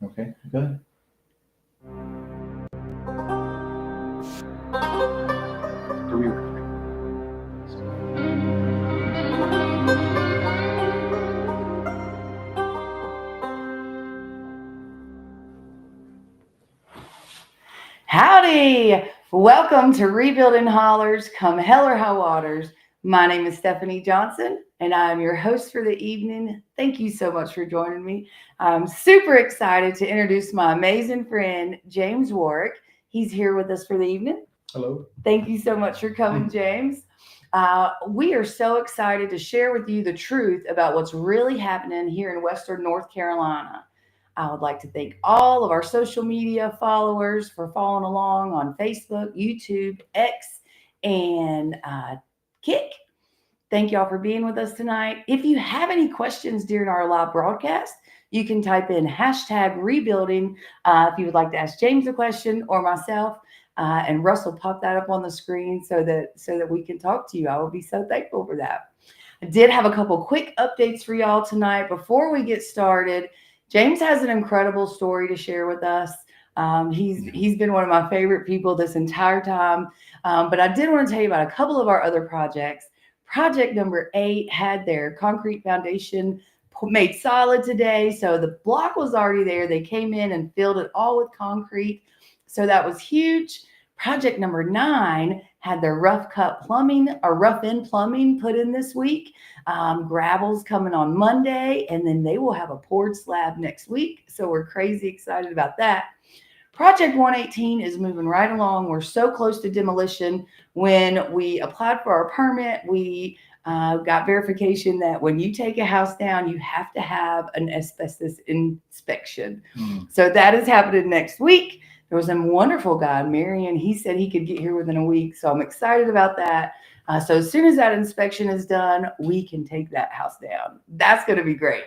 Okay, good. Are we recording? Howdy! Welcome to Rebuilding Hollers, come hell or high waters. My name is Stephanie Johnson, and I'm your host for the evening. Thank you so much for joining me. I'm super excited to introduce my amazing friend, James Warrick. He's here with us for the evening. Hello. Thank you so much for coming, James. We are so excited to share with you the truth about what's really happening here in Western North Carolina. I would like to thank all of our social media followers for following along on Facebook, YouTube, X, and Kick. Thank y'all for being with us tonight. If you have any questions during our live broadcast, you can type in hashtag rebuilding if you would like to ask James a question or myself. And Russ will pop that up on the screen so that we can talk to you. I will be so thankful for that. I did have a couple quick updates for y'all tonight before we get started. James has an incredible story to share with us. He's been one of my favorite people this entire time. But I did want to tell you about a couple of our other projects. Project number 8 had their concrete foundation made solid today. So the block was already there. They came in and filled it all with concrete. So that was huge. Project number 9 had their rough cut plumbing or rough in plumbing put in this week. Gravel's coming on Monday, and then they will have a poured slab next week. So we're crazy excited about that. Project 118 is moving right along. We're so close to demolition. When we applied for our permit, we got verification that when you take a house down, you have to have an asbestos inspection. So that is happening next week. There was a wonderful guy, Marion. He said he could get here within a week. So I'm excited about that. So as soon as that inspection is done, we can take that house down. That's going to be great.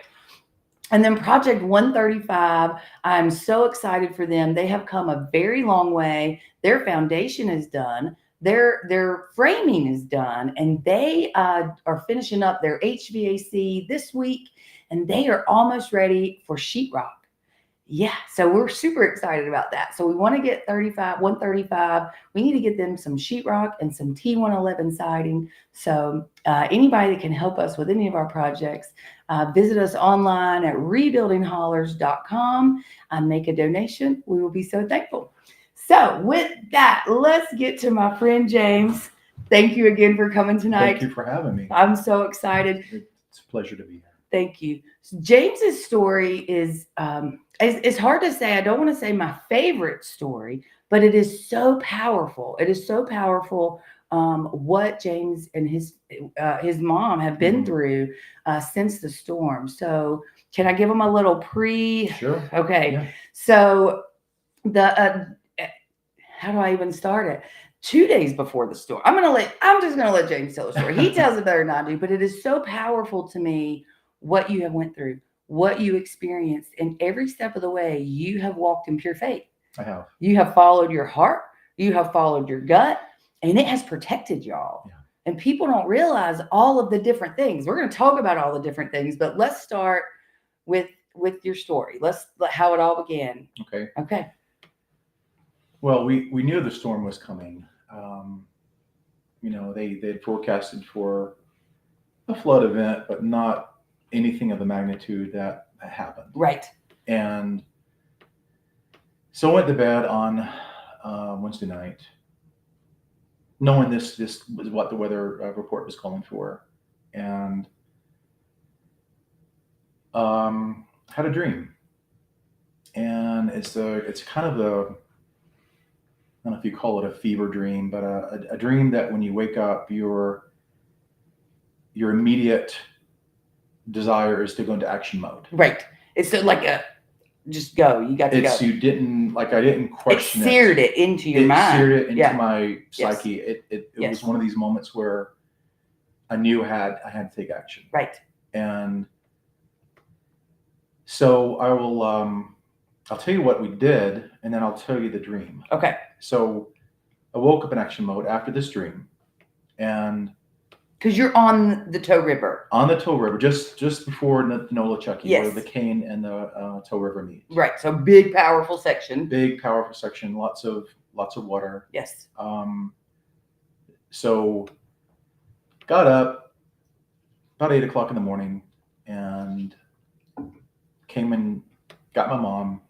And then Project 135, I'm so excited for them. They have come a very long way. Their foundation is done. Their framing is done, and they are finishing up their HVAC this week, and they are almost ready for sheetrock. Yeah, so we're super excited about that. So we want to get 135. We need to get them some sheetrock and some T111 siding. So anybody that can help us with any of our projects, visit us online at rebuildinghollers.com and make a donation. We will be so thankful. So with that, let's get to my friend James. Thank you again for coming tonight. Thank you for having me. I'm so excited. It's a pleasure to be here. Thank you. So James's story is it's hard to say. I don't want to say my favorite story, but it is so powerful. It is so powerful what James and his mom have been through since the storm. So can I give them a little pre? Sure. Okay. Yeah. So the how do I even start it? 2 days before the storm. I'm just gonna let James tell the story. He tells it better than I do, but it is so powerful to me what you have went through, what you experienced, and every step of the way you have walked in pure faith. I have. You have followed your heart, you have followed your gut, and it has protected y'all. Yeah. And people don't realize all of the different things. We're going to talk about all the different things, but let's start with your story. How it all began. Okay. Well, we knew the storm was coming. They had forecasted for a flood event, but not anything of the magnitude that happened. Right. And so I went to bed on Wednesday night, knowing this was what the weather report was calling for, and had a dream. And it's kind of I don't know if you call it a fever dream, but a dream that when you wake up, your immediate desire is to go into action mode. Right. It's like just go. You got to go. You didn't I didn't question it. Seared it into your mind. It seared it into my psyche. Yes. It was one of these moments where I knew I had to take action. Right. And so I will I'll tell you what we did, and then I'll tell you the dream. Okay. So I woke up in action mode after this dream, and Because you're on the Tow River. On the Tow River, just before Nolichucky, Yes. where the Cane and the Tow River meet. Right. So big, powerful section. Big, powerful section. Lots of water. Yes. So got up about 8 o'clock in the morning and came and got my mom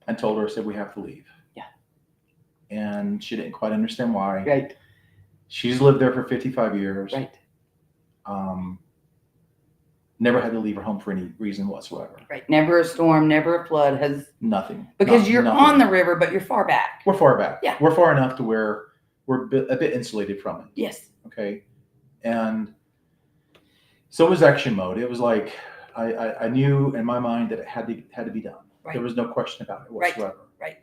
and told her, I said, we have to leave. Yeah. And she didn't quite understand why. Right. She's lived there for 55 years. Right. Never had to leave her home for any reason whatsoever. Right. Never a storm, never a flood has. Nothing. Because you're nothing. on the river, but you're far back. We're far back. Yeah. We're far enough to where we're a bit insulated from it. Yes. Okay. And so it was action mode. It was like I knew in my mind that it had to be done. Right. There was no question about it whatsoever. Right.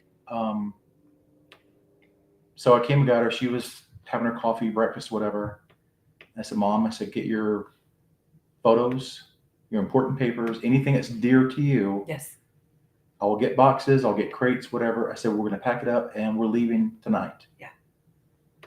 So I came and got her. She was having her coffee, breakfast, whatever. I said, Mom, I said, get your photos, your important papers, anything that's dear to you. Yes. I will get boxes, I'll get crates, whatever. I said, we're going to pack it up and we're leaving tonight. Yeah.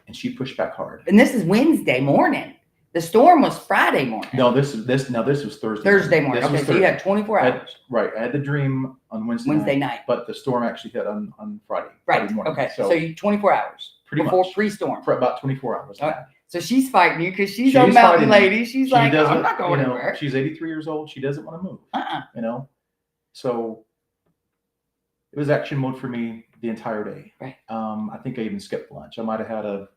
And she pushed back hard. And this is Wednesday morning. The storm was Friday morning. No, this was Thursday. Thursday morning. This Okay, was so you Thursday. had 24 hours. Right. I had the dream on Wednesday night. But the storm actually hit on Friday. Right. Friday morning. Okay. So you 24 hours. Pretty before much. pre-storm. For about 24 hours. Okay. So she's fighting you because she's a She's mountain fighting lady. She's like, oh, I'm not going anywhere. She's 83 years old. She doesn't want to move. So it was action mode for me the entire day. Right. I think I even skipped lunch. I might have had a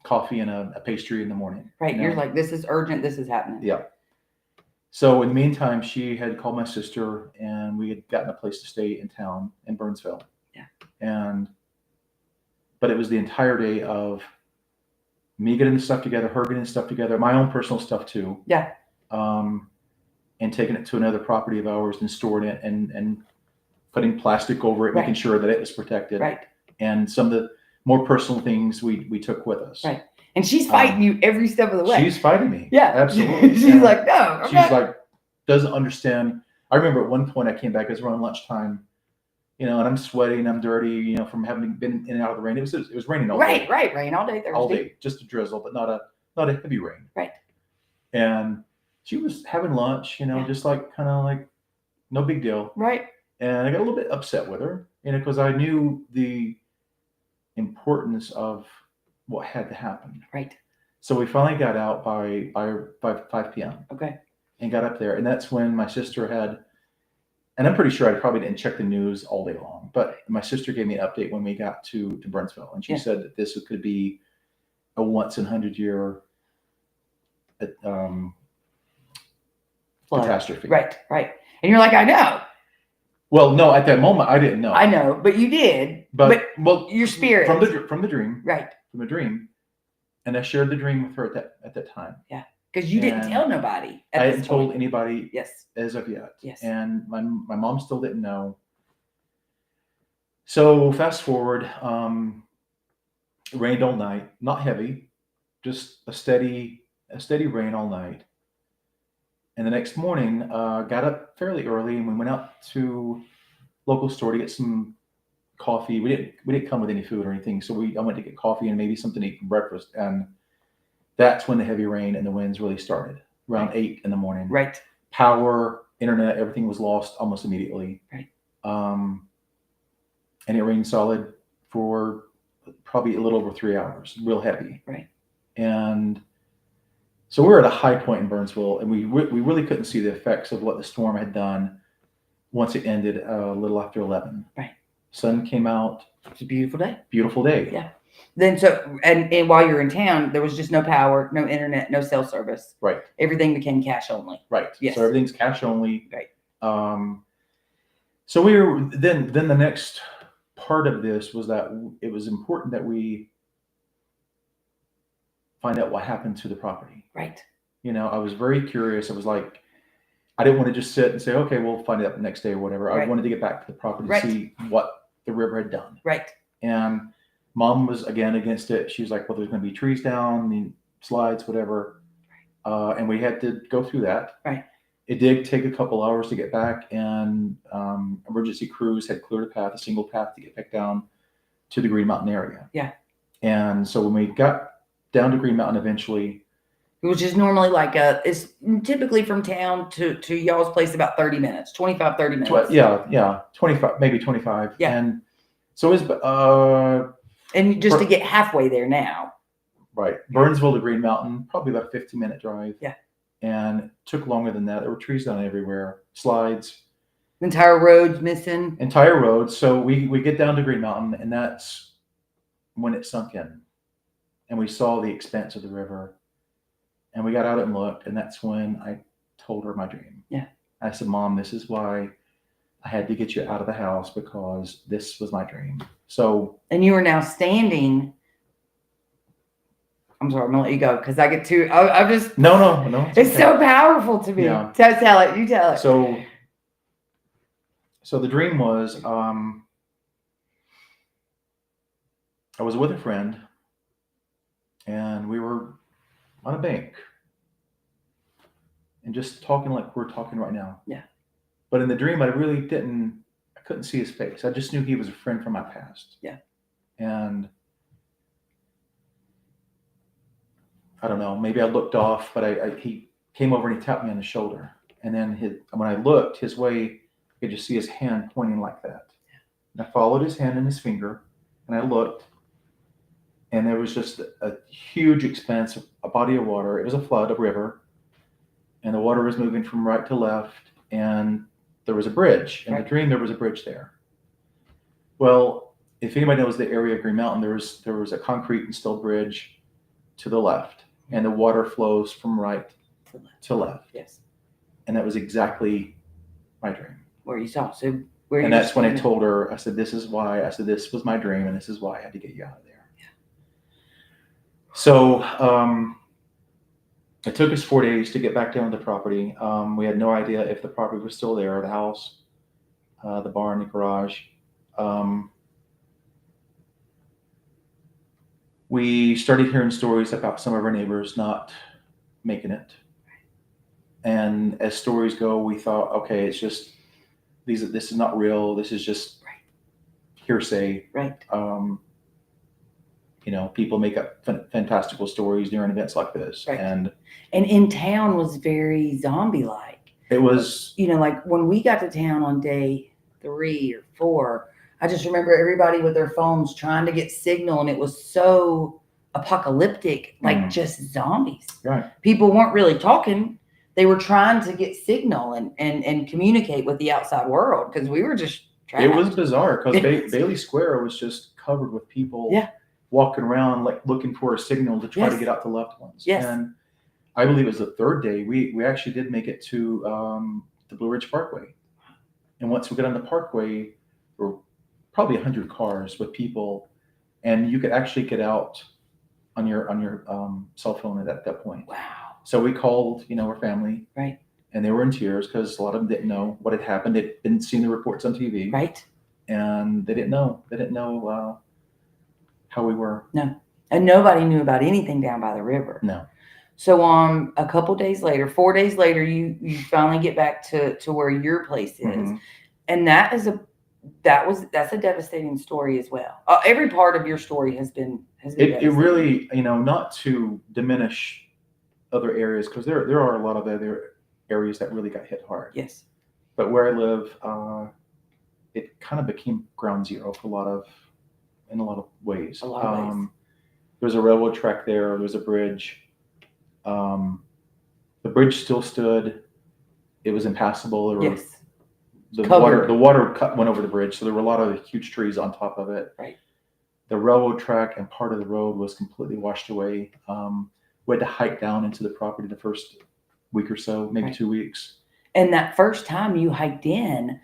coffee and a pastry in the morning. Right. You're like, this is urgent. This is happening. Yeah. So in the meantime, she had called my sister and we had gotten a place to stay in town in Burnsville. Yeah. But it was the entire day of me getting the stuff together, her getting stuff together, my own personal stuff too. Yeah. And taking it to another property of ours and storing it and putting plastic over it, making sure that it was protected. Right. And some of the more personal things we took with us. Right. And she's fighting you every step of the way. She's fighting me. Yeah. Absolutely. She's like, no. She's like, doesn't understand. I remember at one point I came back, it was around lunchtime, and I'm sweating, I'm dirty, from having been in and out of the rain. It was raining all day. Right. Rain all day Thursday. All day, just a drizzle, but not a heavy rain. Right. And she was having lunch, just like kind of like no big deal. Right. And I got a little bit upset with her, because I knew the importance of what had to happen. Right. So we finally got out by 5 p.m. Okay. And got up there, and that's when my sister had, and I'm pretty sure I probably didn't check the news all day long, but my sister gave me an update when we got to Burnsville, and she said that this could be a once in 100-year catastrophe. Right. And you're like, I know. Well, no, at that moment I didn't know. I know, but you did. But well, your spirit from the dream. Right. From the dream, and I shared the dream with her at that time. Yeah. Because you didn't tell nobody. I hadn't told anybody. Yes. As of yet. Yes. And my mom still didn't know. So fast forward, it rained all night, not heavy, just a steady rain all night. And the next morning, got up fairly early and we went out to local store to get some coffee. We didn't come with any food or anything, so I went to get coffee and maybe something to eat for breakfast. And that's when the heavy rain and the winds really started, around 8 in the morning. Right. Power, internet, everything was lost almost immediately. Right. And it rained solid for probably a little over 3 hours, real heavy. Right. And so we were at a high point in Burnsville, and we really couldn't see the effects of what the storm had done once it ended a little after 11. Right. Sun came out. It's a beautiful day. Beautiful day. Yeah. Then and while you're in town, there was just no power, no internet, no cell service. Right. Everything became cash only. Right. Yes. So everything's cash only. Right. So we were then the next part of this was that it was important that we find out what happened to the property. Right. I was very curious. I was like, I didn't want to just sit and say, okay, we'll find it out the next day or whatever. Right. I wanted to get back to the property to see what the river had done. Right. And Mom was again against it. She was like, well, there's going to be trees down, the slides, whatever. And we had to go through that. Right. It did take a couple hours to get back, and emergency crews had cleared a single path to get back down to the Green Mountain area. Yeah. And so when we got down to Green Mountain eventually, which is normally it's typically from town to y'all's place about 30 minutes, 25, 30 minutes. Yeah, 25, maybe 25. Yeah. And so it's And just to get halfway there now. right, Burnsville to Green Mountain, probably about a 15-minute drive. Yeah. And it took longer than that. There were trees down everywhere, slides. Entire roads missing. Entire road. So we get down to Green Mountain, and that's when it sunk in. And we saw the expanse of the river. And we got out and looked, and that's when I told her my dream. Yeah. I said, Mom, this is why I had to get you out of the house, because this was my dream. So. And you are now standing. I'm sorry, I'm gonna let you go because I get too. I'm just. No. It's okay. So powerful to me. Yeah. Tell it. You tell it. So the dream was, I was with a friend, and we were on a bank and just talking like we're talking right now. Yeah. But in the dream, I couldn't see his face. I just knew he was a friend from my past. Yeah. And I don't know, maybe I looked off, but he came over and he tapped me on the shoulder. And then when I looked his way, I could just see his hand pointing like that. And I followed his hand and his finger, and I looked, and there was just a huge expanse of a body of water. It was a flood, a river, and the water was moving from right to left, and there was a bridge. In the dream, there was a bridge there. Well, if anybody knows the area of Green Mountain, there was a concrete and steel bridge to the left, and the water flows from right to left. Yes. And that was exactly my dream. Where you saw. And that's when I told her, I said, this is why. I said, this was my dream, and this is why I had to get you out of there. Yeah. So it took us 4 days to get back down to the property. We had no idea if the property was still there, the house, the barn, the garage. We started hearing stories about some of our neighbors not making it. And as stories go, we thought, okay, it's just, this is not real. This is just hearsay. Right. People make up fantastical stories during events like this. Right. And in town was very zombie-like. It was, like when we got to town on day 3 or 4, I just remember everybody with their phones trying to get signal, and it was so apocalyptic, like just zombies. Right. People weren't really talking. They were trying to get signal and communicate with the outside world, because we were just trapped. It was bizarre, because Bailey Square was just covered with people walking around, like looking for a signal to try to get out to loved ones. Yes. And I believe it was the 3rd day, we actually did make it to the Blue Ridge Parkway. And once we got on the parkway, there were probably 100 cars with people, and you could actually get out on your cell phone at that point. Wow. So we called, our family. Right. And they were in tears, because a lot of them didn't know what had happened. They didn't see the reports on TV. Right. And they didn't know. They didn't know how we were. No. And nobody knew about anything down by the river. No. So a couple days later, 4 days later, you finally get back to where your place is. Mm-hmm. And that's a devastating story as well. Every part of your story has been it really, not to diminish other areas, because there are a lot of other areas that really got hit hard. Yes. But where I live, it kind of became ground zero in a lot of ways. A lot of ways. There's a railroad track there. There was a bridge. The bridge still stood. It was impassable. Yes. The water went over the bridge, so there were a lot of huge trees on top of it. Right. The railroad track and part of the road was completely washed away. We had to hike down into the property the first week or so, maybe 2 weeks. And that first time you hiked in,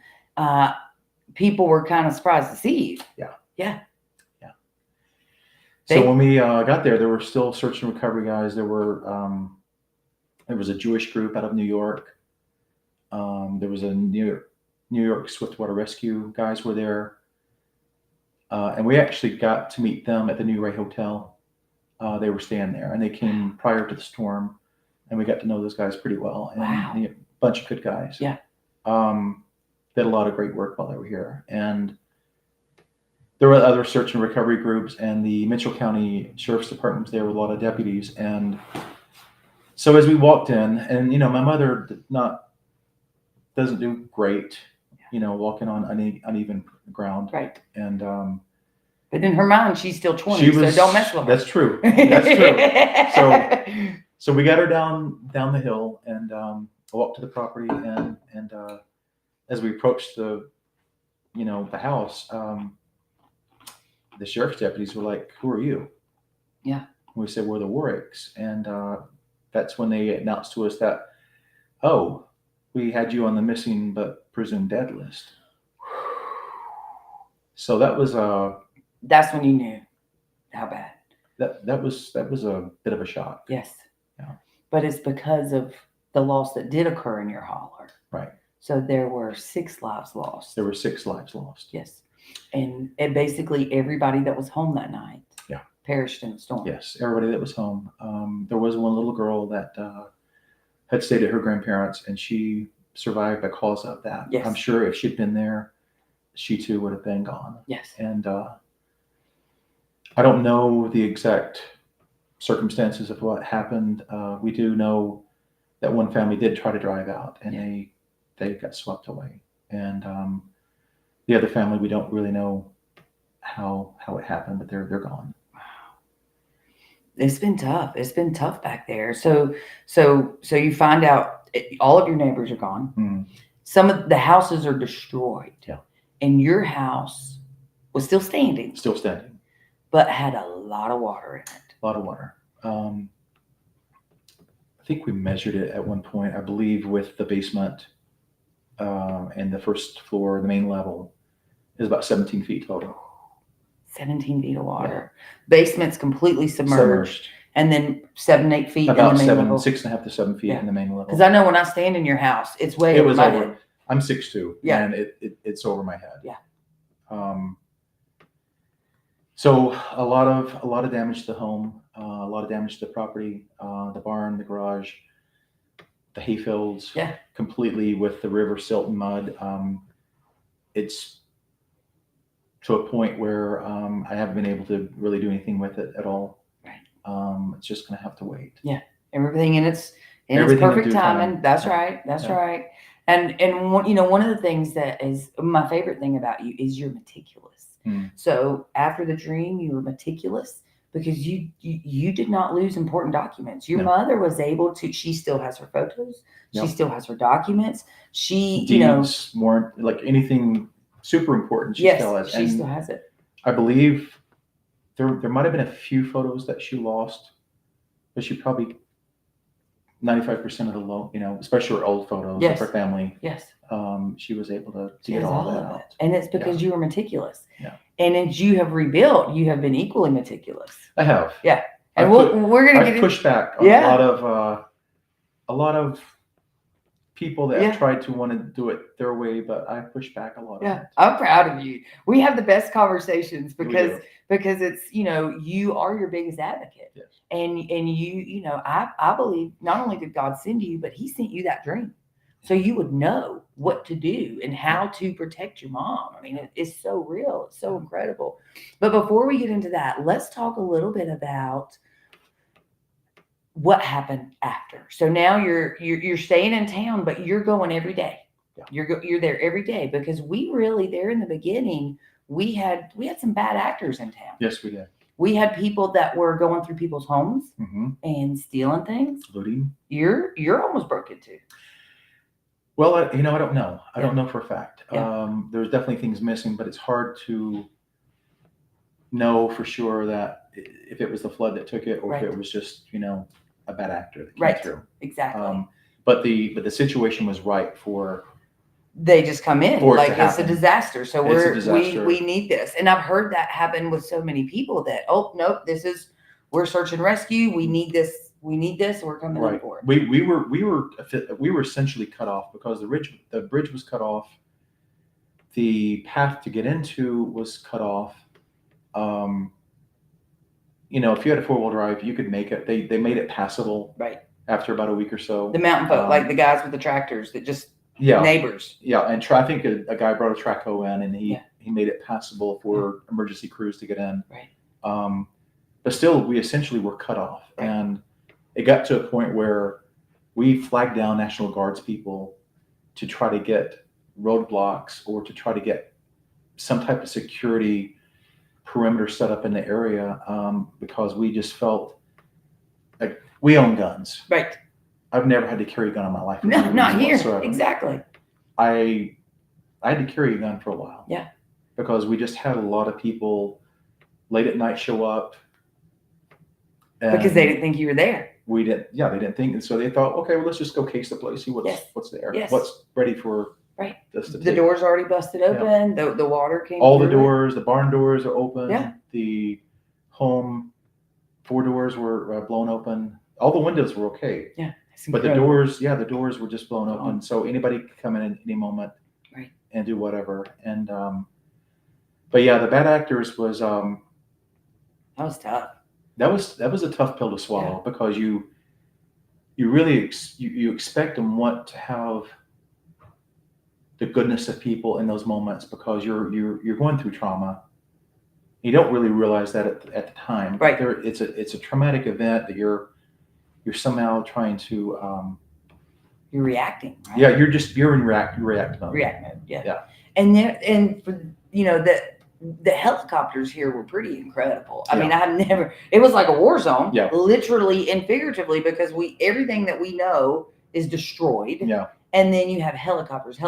people were kind of surprised to see you. Yeah. Yeah. Yeah. So when we got there were still search and recovery guys. There was a Jewish group out of New York. There was a New York Swiftwater Rescue guys were there. And we actually got to meet them at the New Ray Hotel. They were staying there, and they came prior to the storm, and we got to know those guys pretty well. And wow. A bunch of good guys. Yeah. Did a lot of great work while they were here. And there were other search and recovery groups, and the Mitchell County Sheriff's Department was there with a lot of deputies. And So as we walked in, and my mother doesn't do great, walking on uneven ground, Right. and But in her mind, she's still 20, she was. so don't mess with her. That's true. That's true. So we got her down the hill, and walked to the property, and as we approached the house, the sheriff's deputies were like, "Who are you?" Yeah. We said, "We're the Warricks," and that's when they announced to us that, "Oh, we had you on the missing but presumed dead list." So that was that's when you knew how bad. that was a bit of a shock. Yes. Yeah. But it's because of the loss that did occur in your holler. Right. So there were 6 lives lost. There were 6 lives lost. Yes. And basically everybody that was home that night perished in the storm. Yes, everybody that was home. There was one little girl that had stayed at her grandparents', and she survived because of that. Yes. I'm sure if she'd been there, she too would have been gone. Yes. And I don't know the exact circumstances of what happened. We do know that one family did try to drive out, and they got swept away. And the other family, we don't really know how it happened, but they're gone. It's been tough. It's been tough back there. So you find out all of your neighbors are gone. Mm. Some of the houses are destroyed. Yeah. And your house was still standing. Still standing. But had a lot of water in it. A lot of water. I think we measured it at one point, I believe, with the basement and the first floor, the main level, is about 17 feet total. 17 feet of water. Yeah. Basement's completely submerged. And then 7-8 feet about in the main level. 6.5 to 7 feet in the main level. Because I know when I stand in your house, it's way over my head. I'm 6'2", yeah. and it's over my head. Yeah. So a lot of damage to the home, a lot of damage to the property, the barn, the garage, the hayfields. Yeah. Completely with the river silt and mud. It's to a point where I haven't been able to really do anything with it at all. Right. It's just going to have to wait. Yeah. Everything in its perfect timing. That's right. That's right. And one of the things that is my favorite thing about you is you're meticulous. Mm. So after the dream, you were meticulous because you did not lose important documents. Your mother was able to. She still has her photos. She still has her documents. She, Deeds, more like anything super important. She still has. She still has it. I believe there might have been a few photos that she lost, but she probably 95% of the especially her old photos of her family. Yes. She was able to get all that out. And it's because you were meticulous. Yeah. And as you have rebuilt, you have been equally meticulous. I have. Yeah. And we're going to get pushed back on a lot of people that tried to want to do it their way, but I pushed back a lot. Yeah. I'm proud of you. We have the best conversations because it's, you are your biggest advocate. Yes. And you, I believe not only did God send you, but he sent you that dream. So you would know what to do and how to protect your mom. I mean, it's so real. It's so incredible. But before we get into that, let's talk a little bit about what happened after. So now you're staying in town, but you're going every day. Yeah. You're there every day because we really there in the beginning, we had some bad actors in town. Yes, we did. We had people that were going through people's homes and stealing things. Looting. You're almost broke into. Well, I don't know. I don't know for a fact. There's definitely things missing, but it's hard to know for sure that if it was the flood that took it or if it was just, a bad actor that came through. Exactly. But the situation was right for. They just come in like it's a disaster. So we need this. And I've heard that happen with so many people that, oh, nope, we're search and rescue. We need this. And we're coming in for it. We were essentially cut off because the bridge was cut off. The path to get into was cut off. If you had a 4-wheel drive, you could make it. They made it passable. Right. After about a week or so. The mountain folk, like the guys with the tractors that just neighbors. Yeah, and I think a guy brought a track hoe in and he made it passable for emergency crews to get in. Right. But still, we essentially were cut off, and it got to a point where we flagged down National Guards people to try to get roadblocks or to try to get some type of security perimeter set up in the area, because we just felt like we own guns. Right. I've never had to carry a gun in my life. For No, any not reason here. whatsoever. Exactly. I had to carry a gun for a while. Yeah. Because we just had a lot of people late at night show up. Because they didn't think you were there. We didn't. Yeah, they didn't think, and so they thought, okay, well, let's just go case the place, see Yes. what's there, Yes. what's ready for Right. this to The take. doors already busted open. The water came. All the through it. doors, the barn doors are open. Yeah. The home 4 doors were blown open. All the windows were okay. Yeah. But the doors were just blown open. Oh. So anybody could come in at any moment, Right. and do whatever. And but yeah, the bad actors was That was tough. that was a tough pill to swallow, because you really you expect and want to have the goodness of people in those moments, because you're going through trauma. You don't really realize that at the time. Right. It's a traumatic event that you're somehow trying to. You're reacting. Right? Yeah, you're in react mode. React mode. Yeah. Yeah. And for the helicopters here were pretty incredible. I Yeah. mean, it was like a war zone, Yeah. literally and figuratively, because everything that we know is destroyed. Yeah. And then you have helicopters.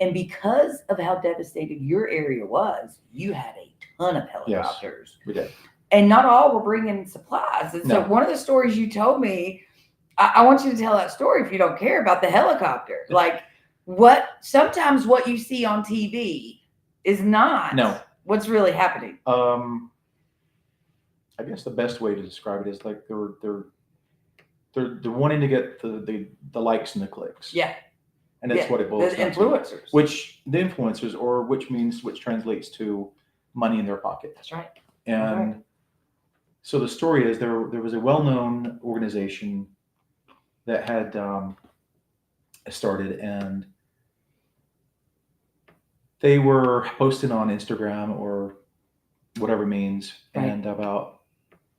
And because of how devastated your area was, you had a ton of helicopters. We did. And not all were bringing supplies. And so No. one of the stories you told me, I want you to tell that story if you don't care, about the helicopter. Like sometimes what you see on TV is not what's really happening. I guess the best way to describe it is like they're wanting to get the likes and the clicks. Yeah. And that's what it boils The down to. influencers. Which translates to money in their pocket. That's right. And so the story is there was a well-known organization that had started, and they were posting on Instagram or whatever means, and about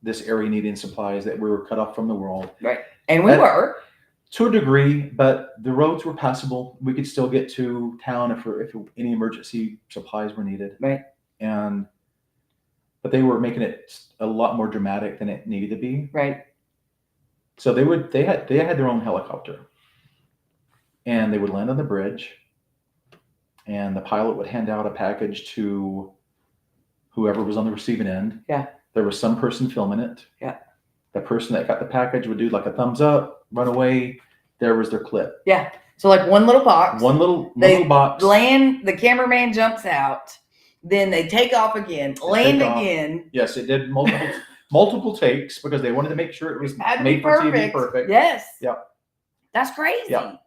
this area needing supplies, that we were cut off from the world. Right. And we were. To a degree, but the roads were passable. We could still get to town if any emergency supplies were needed. Right. But they were making it a lot more dramatic than it needed to be. Right. So they had their own helicopter, and they would land on the bridge, and the pilot would hand out a package to whoever was on the receiving end. Yeah. There was some person filming it. Yeah. The person that got the package would do like a thumbs up, run away. There was their clip. Yeah. So like one little box. One little box. Land, the cameraman jumps out. Then they take off again, land again. Yes, it did multiple takes, because they wanted to make sure it was made for TV perfect. Yes. Yep. That's crazy. Yep.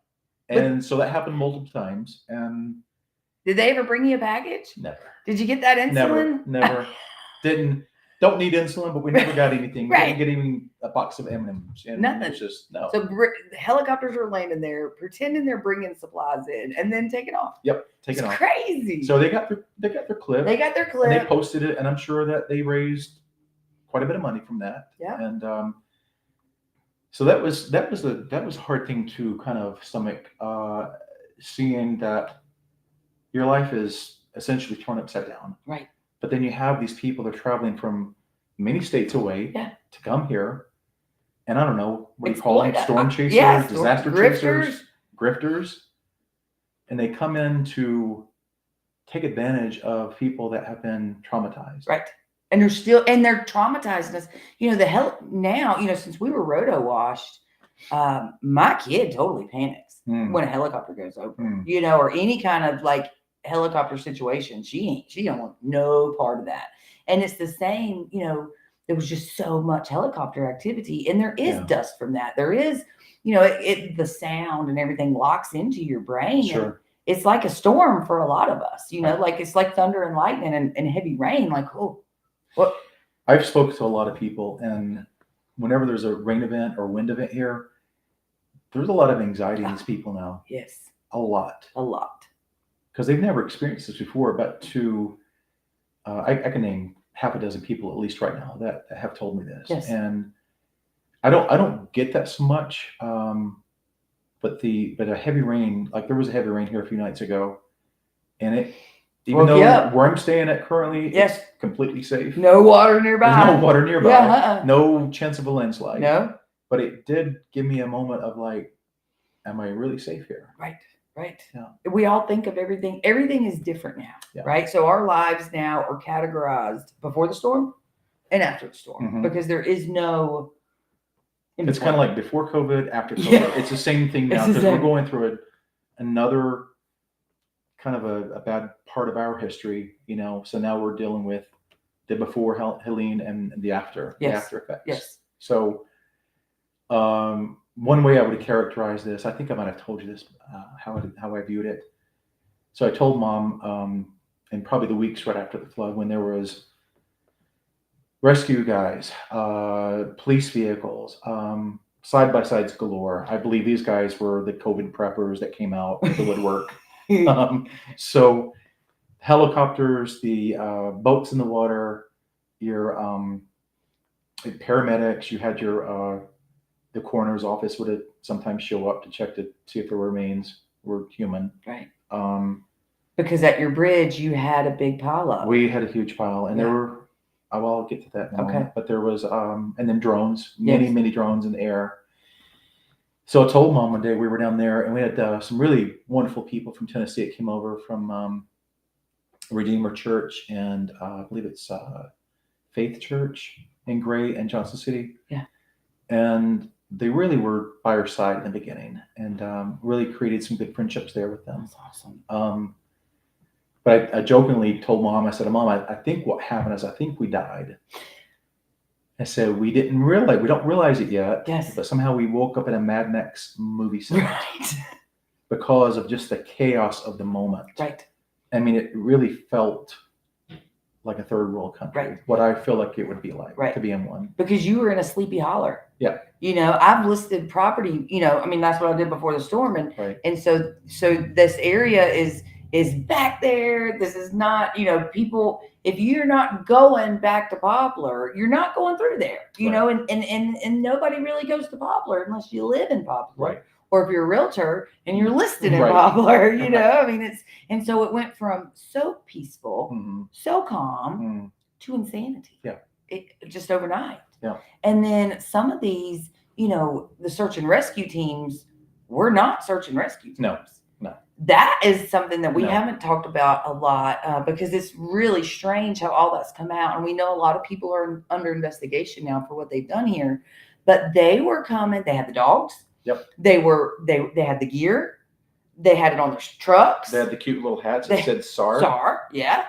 And so that happened multiple times. And did they ever bring you a package? never. Did you get that insulin? Never. Don't need insulin, but we never got anything. Right. We didn't get even a box of M&Ms. Nothing. It's just no. So the helicopters are landing there, pretending they're bringing supplies in, and then taking off. Yep, taking off. Crazy. So they got their clip. They got their clip. And they posted it, and I'm sure that they raised quite a bit of money from that. Yeah. And so that was a hard thing to kind of stomach, seeing that your life is essentially turned upside down. Right. But then you have these people that are traveling from many states away to come here. And I don't know, what do you call them? Storm chasers, disaster chasers, grifters. And they come in to take advantage of people that have been traumatized. Right. And they're traumatizing us. Now, since we were roto washed, my kid totally panics when a helicopter goes over, or any kind of like helicopter situation. She don't want no part of that. And it's the same, there was just so much helicopter activity, and there is dust from that. There is, the sound and everything locks into your brain. Sure. It's like a storm for a lot of us, like it's like thunder and lightning and heavy rain. Like, oh, what? I've spoken to a lot of people, and whenever there's a rain event or wind event here, there's a lot of anxiety in these people now. Yes. A lot. Because they've never experienced this before, but I can name half a dozen people at least right now that have told me this. Yes. And I don't get that so much. But a heavy rain, like there was a heavy rain here a few nights ago, and it, even Woke though you up. where I'm staying at currently, Yes. it's completely safe. No water nearby. There's no water nearby. Yeah, No chance of a landslide. No. But it did give me a moment of like, am I really safe here? Right. Yeah. We all think of everything. Everything is different now, Yeah. right? So our lives now are categorized before the storm and after the storm because there is no. It's kind of like before COVID, after COVID. Yeah. It's the same thing now It's the because we're same. going through another kind of a bad part of our history, you know. So now we're dealing with the before Helene and the after, the after effects. Yes. So one way I would characterize this, I think I might have told you this, how I viewed it. So I told Mom, and probably the weeks right after the flood, when there was rescue guys, police vehicles, side-by-sides galore. I believe these guys were the COVID preppers that came out of the woodwork. So helicopters, the boats in the water, your paramedics, you had your the coroner's office would sometimes show up to check to see if the remains were human. Right. Because at your bridge you had a big pile up. We had a huge pile, and there were. I'll get to that in a moment. But there was, and then drones, many drones in the air. So I told Mom one day we were down there, and we had some really wonderful people from Tennessee that came over from Redeemer Church, and I believe it's Faith Church in Gray and Johnson City. Yeah. And they really were by our side in the beginning, and really created some good friendships there with them. That's awesome. But I jokingly told Mom, I said, Mom, I think what happened is I think we died. I said, we don't realize it yet. Yes. But somehow we woke up in a Mad Max movie set. Right. Because of just the chaos of the moment. Right. I mean, it really felt like a third world country. Right. What I feel like it would be like to be in one. Because you were in a Sleepy Holler. Yeah. You know, I've listed property, you know, I mean, that's what I did before the storm. And so this area is back there. This is not, you know, people, if you're not going back to Poplar, you're not going through there, you know, and nobody really goes to Poplar unless you live in Poplar. Right. Or if you're a realtor and you're listed in Poplar, you know, I mean, and so it went from so peaceful, so calm to insanity. Yeah. Just overnight. Yeah. And then some of these, you know, the search and rescue teams were not search and rescue teams. No. That is something that we haven't talked about a lot because it's really strange how all that's come out. And we know a lot of people are under investigation now for what they've done here. But they were coming. They had the dogs. Yep. They had the gear. They had it on their trucks. They had the cute little hats that said SAR. SAR, yeah.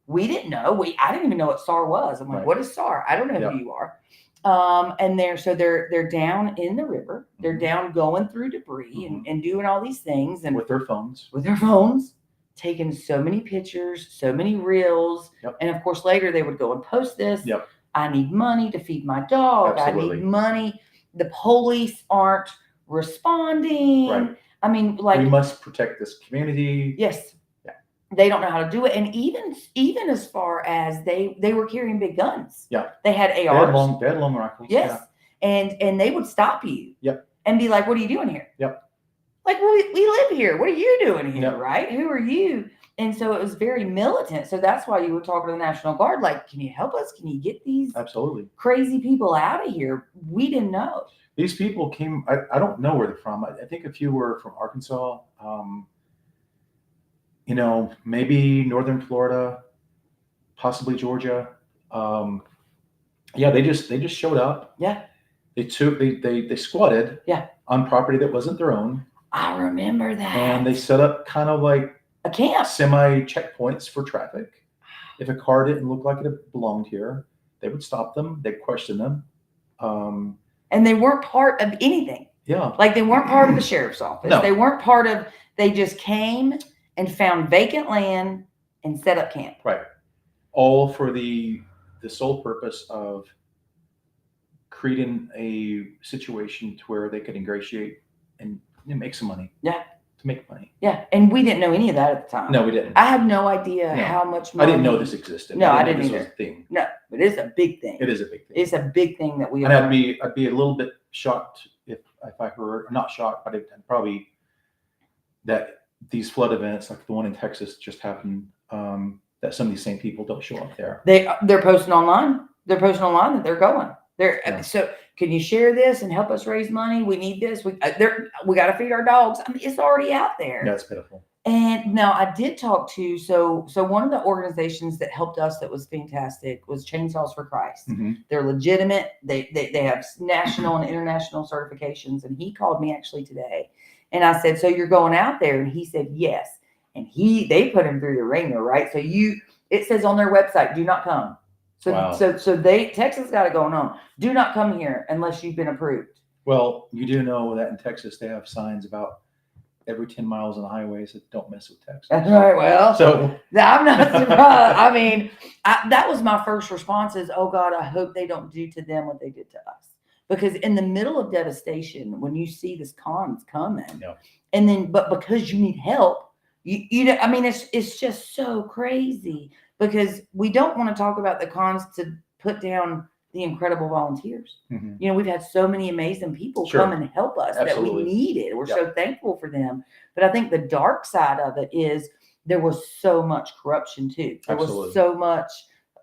We didn't know. I didn't even know what SAR was. I'm like, what is SAR? I don't know who you are. And they're down in the river. They're down going through debris and doing all these things. And with their phones, taking so many pictures, so many reels. Yep. And of course, later they would go and post this. Yep. I need money to feed my dog. Absolutely. I need money. The police aren't responding. Right. I mean, like, we must protect this community. Yes. Yeah. They don't know how to do it. And even as far as they were carrying big guns. Yeah. They had ARs. They had long rifles. Yes. Yeah. And they would stop you. Yep. And be like, what are you doing here? Yep. Like, well, we live here. What are you doing here? Yep. Right? Who are you? And so it was very militant. So that's why you were talking to the National Guard. Like, can you help us? Can you get these crazy people out of here? We didn't know. These people came, I don't know where they're from. I think a few were from Arkansas, you know, maybe northern Florida, possibly Georgia. Yeah, they just showed up. Yeah. They squatted on property that wasn't their own. I remember that. And they set up kind of like a camp, semi checkpoints for traffic. If a car didn't look like it belonged here, they would stop them. They'd question them. And they weren't part of anything. Yeah. Like they weren't part of the sheriff's office. No. They weren't they just came and found vacant land and set up camp. Right. All for the sole purpose of creating a situation to where they could ingratiate and make some money. Yeah. to make money. Yeah, and we didn't know any of that at the time. No, we didn't. I had no idea No. how much I money. didn't know this existed. No, I know didn't this either. was a thing. No, but it's a big thing. It is a big thing. It's a big thing that we. And I'd be a little bit shocked if I heard, not shocked, but probably that these flood events, like the one in Texas, just happened. That some of these same people don't show up there. They're posting online. They're posting online that they're going. Yeah. So can you share this and help us raise money? We need this. We got to feed our dogs. I mean, it's already out there. That's pitiful. And now I did talk to so one of the organizations that helped us that was fantastic was Chainsaws for Christ. Mm-hmm. They're legitimate. They have national and international certifications. And he called me actually today, and I said, "So you're going out there?" And he said, "Yes." And they put him through the ringer, right? So it says on their website, "Do not come." So Wow. so Texas got it going on. Do not come here unless you've been approved. Well, you do know that in Texas they have signs about every 10 miles on the highways that don't mess with Texas. That's right. Well, so I'm not surprised. I mean, that was my first response is, oh God, I hope they don't do to them what they did to us. Because in the middle of devastation, when you see this cons coming, yeah. and then, but because you need help, I mean, it's just so crazy because we don't want to talk about the cons to put down the incredible volunteers. Mm-hmm. You know, we've had so many amazing people Sure. come and help us Absolutely. that we needed. We're Yep. so thankful for them. But I think the dark side of it is there was so much corruption too. There Absolutely. was so much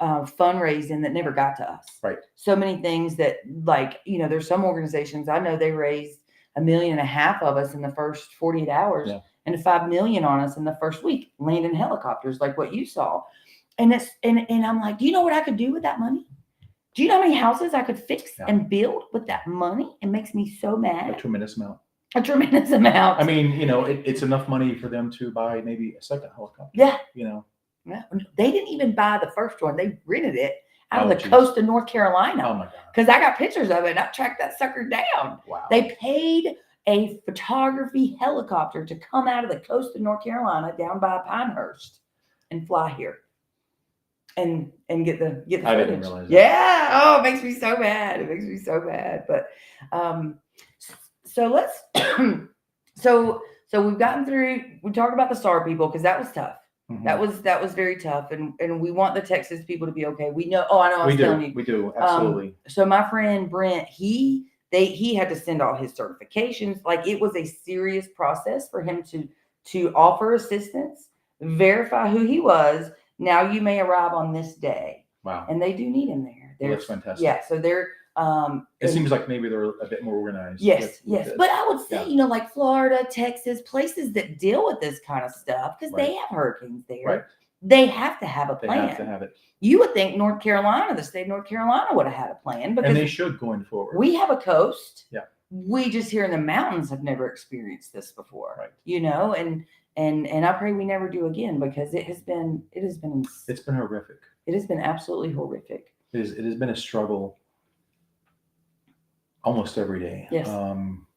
fundraising that never got to us. Right. So many things that, like, you know, there's some organizations I know they raised $1.5 million of us in the first 48 hours. Yeah. And $5 million on us in the first week, landing helicopters like what you saw. And I'm like, do you know what I could do with that money? Do you know how many houses I could fix and build with that money? It makes me so mad. A tremendous amount. A tremendous amount. I mean, you know, it's enough money for them to buy maybe a second helicopter. Yeah. You know. Yeah. They didn't even buy the first one. They rented it out of the geez. coast of North Carolina. Oh my God. Because I got pictures of it and I tracked that sucker down. Wow. They paid a photography helicopter to come out of the coast of North Carolina down by Pinehurst and fly here and get the I footage. didn't realize that. Yeah. Oh, it makes me so mad. It makes me so mad. But so let's so we've gotten through, we talked about the SAR people because that was tough. Mm-hmm. That was very tough. And we want the Texas people to be okay. We know, I know I was telling you. We do, absolutely. So my friend Brent, he had to send all his certifications. Like, it was a serious process for him to offer assistance, verify who he was. Now you may arrive on this day. Wow. And they do need him there. Well, that's fantastic. Yeah. So they're, it seems like maybe they're a bit more organized. Yes. With But I would say, yeah. you know, like Florida, Texas, places that deal with this kind of stuff, because Right. they have hurricanes there. Right. They have to have a They plan. have to have it. You would think North Carolina, the state of North Carolina, would have had a plan, because And they should going forward. we have a coast. Yeah. We just here in the mountains have never experienced this before. Right. You know, and I pray we never do again, because it has been It's been horrific. It has been absolutely horrific. It has been a struggle almost every day. Yes.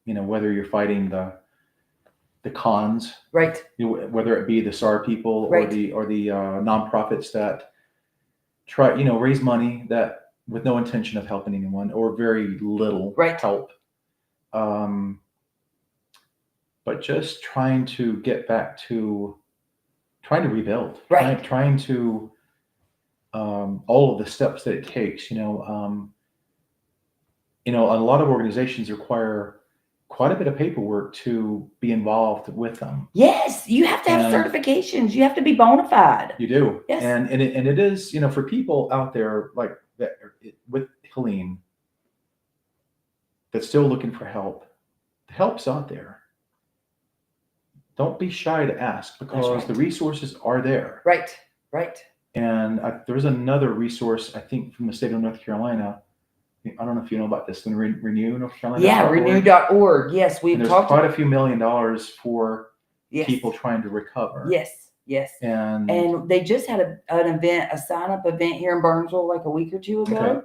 You know, whether you're fighting the cons, Right. you know, whether it be the SAR people Right. or the nonprofits that try, you know, raise money that with no intention of helping anyone or very little Right. help. But just trying to get back to trying to rebuild, Right. trying to all of the steps that it takes, you know, a lot of organizations require quite a bit of paperwork to be involved with them. Yes, you have to have certifications. You have to be bona fide. You do. Yes. And it is, you know, for people out there like that with Helene that's still looking for help, the help's out there. Don't be shy to ask, because right. the resources are there. Right. Right. And there's another resource, I think, from the state of North Carolina. I don't know if you know about this, the Renew North Carolina. Yeah, renew.org. Yes, we've there's talked quite a few $1 million for yes. people trying to recover. Yes, yes. And they just had an event, a sign-up event here in Burnsville like a week or two ago.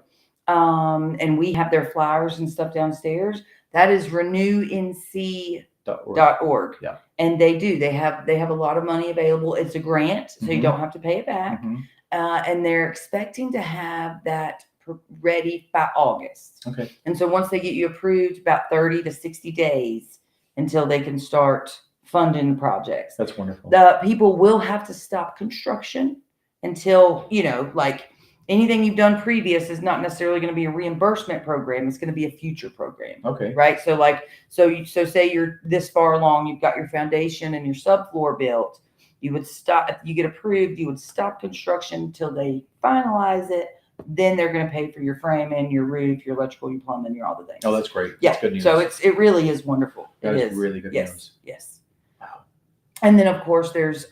Okay. And we have their flyers and stuff downstairs. That is renewnc.org. Yeah. And they have a lot of money available. It's a grant, so you don't have to pay it back. Mm-hmm. And they're expecting to have that ready by August. Okay. And so once they get you approved, about 30 to 60 days until they can start funding the projects. That's wonderful. The people will have to stop construction until, like anything you've done previous is not necessarily going to be a reimbursement program. It's going to be a future program. Okay. Right. So say you're this far along, you've got your foundation and your subfloor built. You would stop, if you get approved, you would stop construction until they finalize it. Then they're going to pay for your framing, your roof, your electrical, your plumbing, your all the things. Oh, that's great. Yeah. That's good news. So it really is wonderful. That it is really good news. Yes. Wow. And then of course there's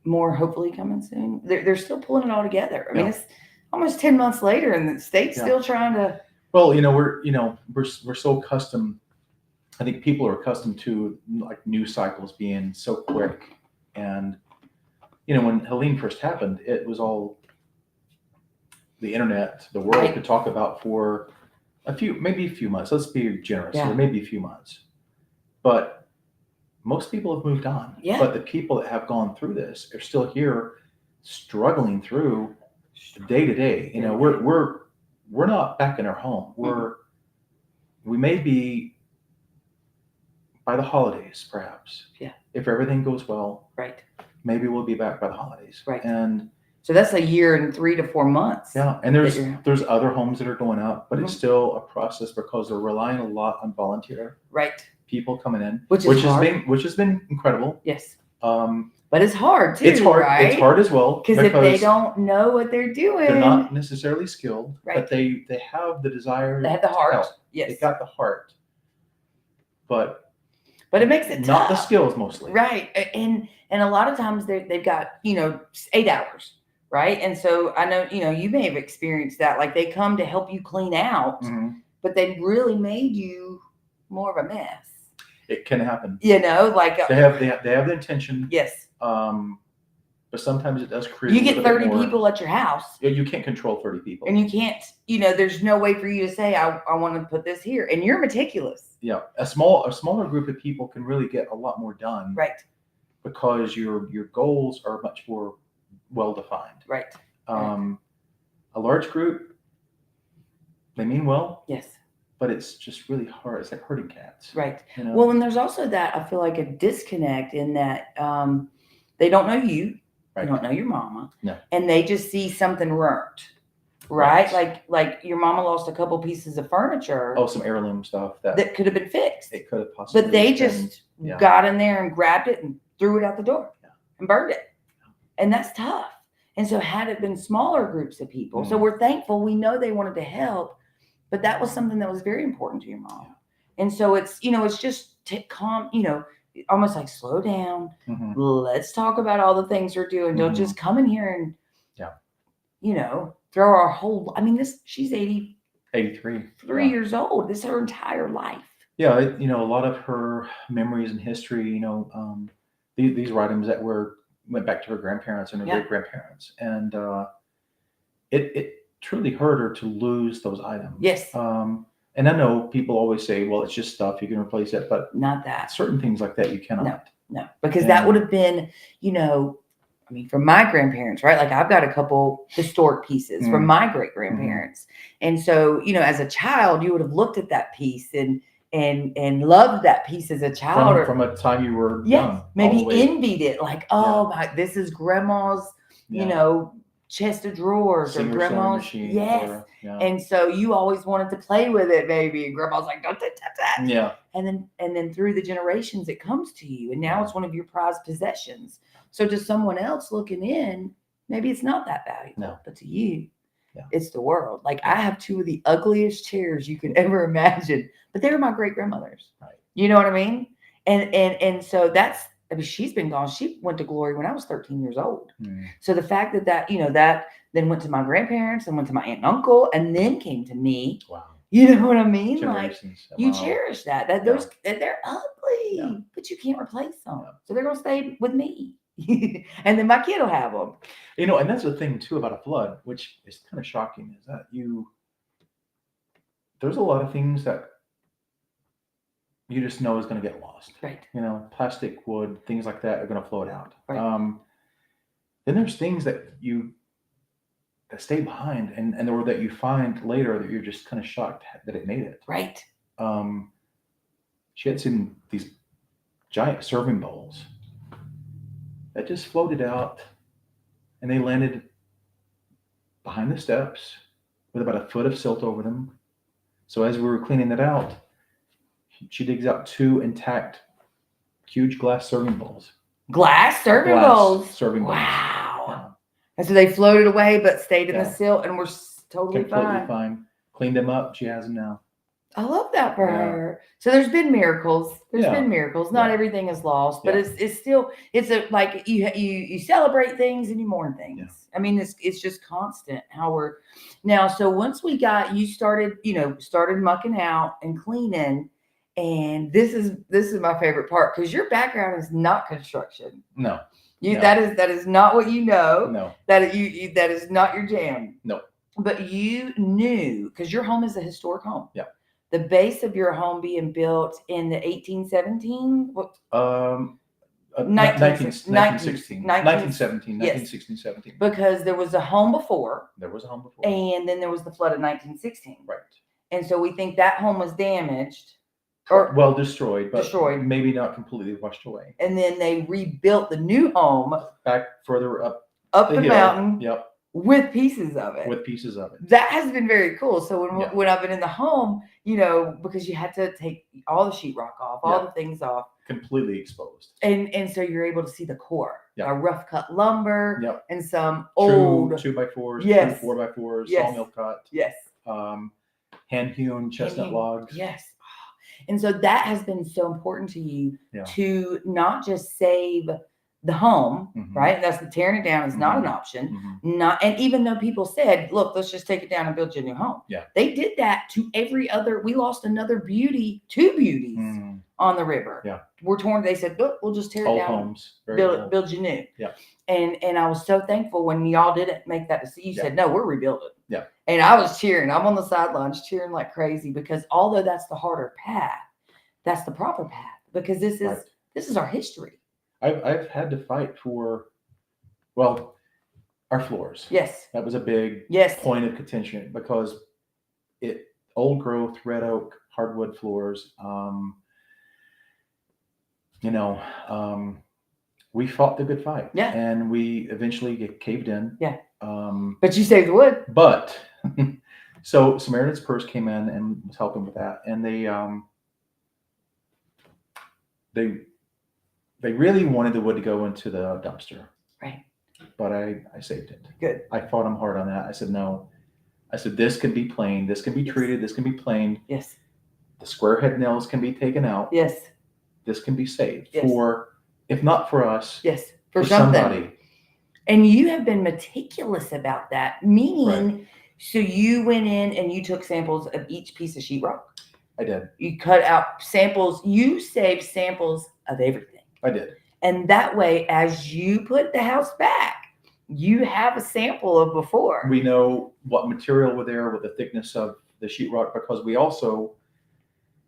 more hopefully coming soon. They're still pulling it all together. I mean, it's almost 10 months later and the state's still trying to. Well, we're so accustomed. I think people are accustomed to like news cycles being so quick. And, when Helene first happened, it was all the internet, the world could talk about for maybe a few months. Let's be generous, or maybe a few months. But most people have moved on. Yeah. But the people that have gone through this are still here, struggling through day to day. We're not back in our home. We may be by the holidays, perhaps. Yeah. If everything goes well. Right. Maybe we'll be back by the holidays. Right. And so that's a year and 3 to 4 months. Yeah. And there's other homes that are going up, but it's still a process because they're relying a lot on volunteer. Right. People coming in, which has been incredible. Yes. But it's hard too. It's hard. Right? It's hard as well because if they don't know what they're doing, they're not necessarily skilled, right. but they have the desire. They have the heart. Help. Yes. They got the heart, but it makes it not tough. The skills mostly. Right. And a lot of times they've got 8 hours. Right. And so I know you may have experienced that. Like they come to help you clean out, but they really made you more of a mess. It can happen. Like they have the intention. Yes. But sometimes it does create. You get 30 people at your house. You can't control 30 people, and you can't. There's no way for you to say, "I want to put this here," and you're meticulous. Yeah, a smaller group of people can really get a lot more done. Right. Because your goals are much more well defined. Right. A large group, they mean well. Yes. But it's just really hard. It's like herding cats. Right. Well, and there's also that, I feel like, a disconnect in that they don't know you. Right. They don't know your mama. No. And they just see something ruined. Right? Like your mama lost a couple pieces of furniture. Oh, some heirloom stuff that could have been fixed. It could have possibly. But they just got in there and grabbed it and threw it out the door and burned it. And that's tough. And so had it been smaller groups of people, so we're thankful. We know they wanted to help. But that was something that was very important to your mom. Yeah. And so it's, it's just calm, almost like slow down. Let's talk about all the things we're doing. Don't just come in here and, throw our whole, she's 83 years old. This is her entire life. Yeah. A lot of her memories and history, these were items that went back to her grandparents and her great grandparents. And it truly hurt her to lose those items. Yes. And I know people always say, well, it's just stuff, you can replace it, but not that. Certain things like that you cannot. No, because that would have been, from my grandparents, right? Like I've got a couple historic pieces from my great grandparents. And so, as a child, you would have looked at that piece and loved that piece as a child. From a time you were young. Maybe envied it. Like, my, this is grandma's, chest of drawers or grandma's and so you always wanted to play with it, maybe, and grandma's like, don't touch that. And then through the generations it comes to you, and now it's one of your prized possessions. So to someone else looking in, maybe it's not that valuable, but to you it's the world. Like I have 2 of the ugliest chairs you could ever imagine, but they were my great grandmother's. You know what I mean? And so that's, she's been gone. She went to glory when I was 13 years old. So the fact that then went to my grandparents and went to my aunt and uncle and then came to me. Wow. You know what I mean? Like you cherish that they're ugly, but you can't replace them. So they're going to stay with me. And then my kid will have them. And that's the thing too about a flood, which is kind of shocking, is that there's a lot of things that you just know is going to get lost. Right. Plastic, wood, things like that are going to float out. Right. Then there's things that stay behind or that you find later that you're just kind of shocked that it made it. Right. she had seen these giant serving bowls that just floated out, and they landed behind the steps with about a foot of silt over them. So as we were cleaning it out, she digs out 2 intact, huge glass serving bowls. Glass serving Glass bowls. serving bowls. Wow. Yeah. And so they floated away, but stayed in the Yeah. silt and were totally Completely fine. fine. Cleaned them up. She has them now. I love that for Yeah. her. So there's been miracles. There's Yeah. been miracles. Not Yeah. everything is lost, but Yeah. it's still like you celebrate things and you mourn things. Yeah. I mean, it's just constant how we're now. So once we got you started mucking out and cleaning, and this is my favorite part because your background is not construction. No. You No. that is not what you know. No. That is not your jam. No. But you knew because your home is a historic home. Yeah. The base of your home being built in the 1817, 1916, 1917, yes. 1916, 17. Because there was a home before, There was a home before. and then there was the flood of 1916. Right. And so we think that home was damaged, or Well, destroyed, but destroyed. maybe not completely washed away. And then they rebuilt the new home Back further up the hill. mountain Yep. with pieces of it. With pieces of it. That has been very cool. So Yeah. when I've been in the home, because you had to take all the sheetrock off, all the things off, Completely exposed. and so you're able to see the core, Yeah. a rough cut lumber, Yep. and some True old 2x4s, Yes. true 4x4s, Yes. sawmill cut, yes, hand hewn chestnut logs. yes. And so that has been so important to you Yeah. to not just save the home, Mhm. right? That's the tearing it down is not an Mhm. option. Mhm. And even though people said, look, let's just take it down and build you a new home. Yeah. They did that to every other. We lost another beauty, 2 beauties Mm. on the river. Yeah. We're torn. They said, look, we'll just tear it Old down, homes. Very old. build you new. Yeah. And I was so thankful when y'all didn't make that decision. You Yeah. said, no, we're rebuilding. Yeah. And I was cheering. I'm on the sidelines cheering like crazy because although that's the harder path, that's the proper path because this is Right. this is our history. I've had to fight for, well, our floors. Yes. That was a big Yes. point of contention because old growth, red oak, hardwood floors. We fought the good fight. Yeah. And we eventually get caved in. Yeah. Um, But you saved the wood. But so Samaritan's Purse came in and was helping with that, and they really wanted the wood to go into the dumpster. Right. But I saved it. Good. I fought them hard on that. I said no. I said this can be planed, this can be treated, this can be planed. Yes. The square head nails can be taken out. Yes. This can be saved Yes. for, if not for us, Yes. For something. somebody. And you have been meticulous about that, meaning, so you went in and you took samples of each piece of sheetrock. I did. You cut out samples. You saved samples of everything. I did. And that way, as you put the house back, you have a sample of before. We know what material were there with the thickness of the sheetrock because we also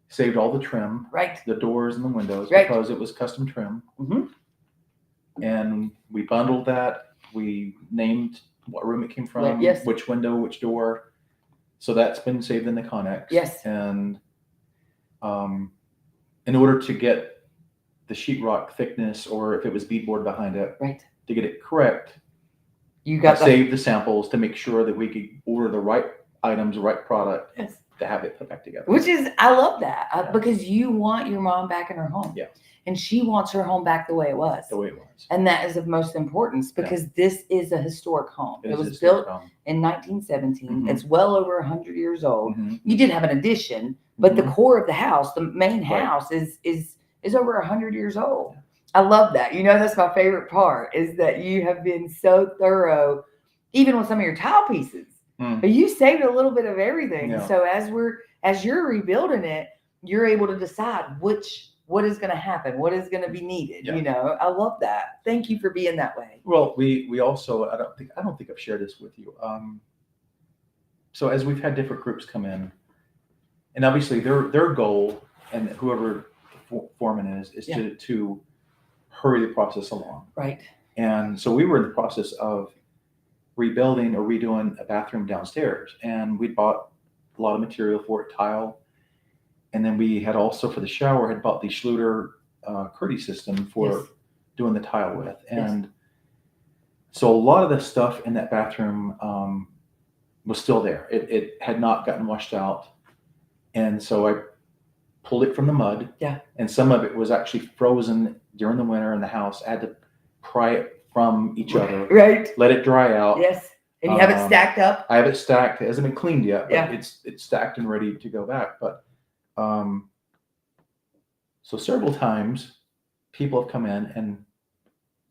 saved all the trim, Right. the doors and the windows, Right. because it was custom trim. Mm-hmm. And we bundled that. We named what room it came from, Yes. which window, which door. So that's been saved in the Connex. Yes. And in order to get the sheetrock thickness, or if it was beadboard behind it, Right. to get it correct, You I got saved the samples to make sure that we could order the right items, the right product Yes. to have it put back together. Which is, I love that Yeah. because you want your mom back in her home. Yeah. And she wants her home back the way it was. The way it was. And that is of most importance because this is a historic home. It is was historic built home. in 1917. Mhm. It's well over 100 years old. Mhm. You did have an addition, but the Mhm. core of the house, the main Right. house is over 100 years old. I love that. That's my favorite part is that you have been so thorough, even with some of your tile pieces. Mm. But you saved a little bit of everything. Yeah. So as you're rebuilding it, you're able to decide what is going to happen, what is going to be needed. Yeah. I love that. Thank you for being that way. Well, we also, I don't think I've shared this with you. So as we've had different groups come in, and obviously their goal, and whoever the foreman is Yeah. to hurry the process along. Right. And so we were in the process of rebuilding or redoing a bathroom downstairs, and we bought a lot of material for it, tile. And then we had also for the shower had bought the Schluter Curdy system for Yes. doing the tile with. Yes. And so a lot of the stuff in that bathroom was still there. It had not gotten washed out. And so I pulled it from the mud. Yeah. And some of it was actually frozen during the winter in the house. I had to pry it from each other, Right. let it dry out. Yes. And you have it stacked up? I have it stacked. It hasn't been cleaned yet, but Yeah. it's stacked and ready to go back. But so several times people have come in and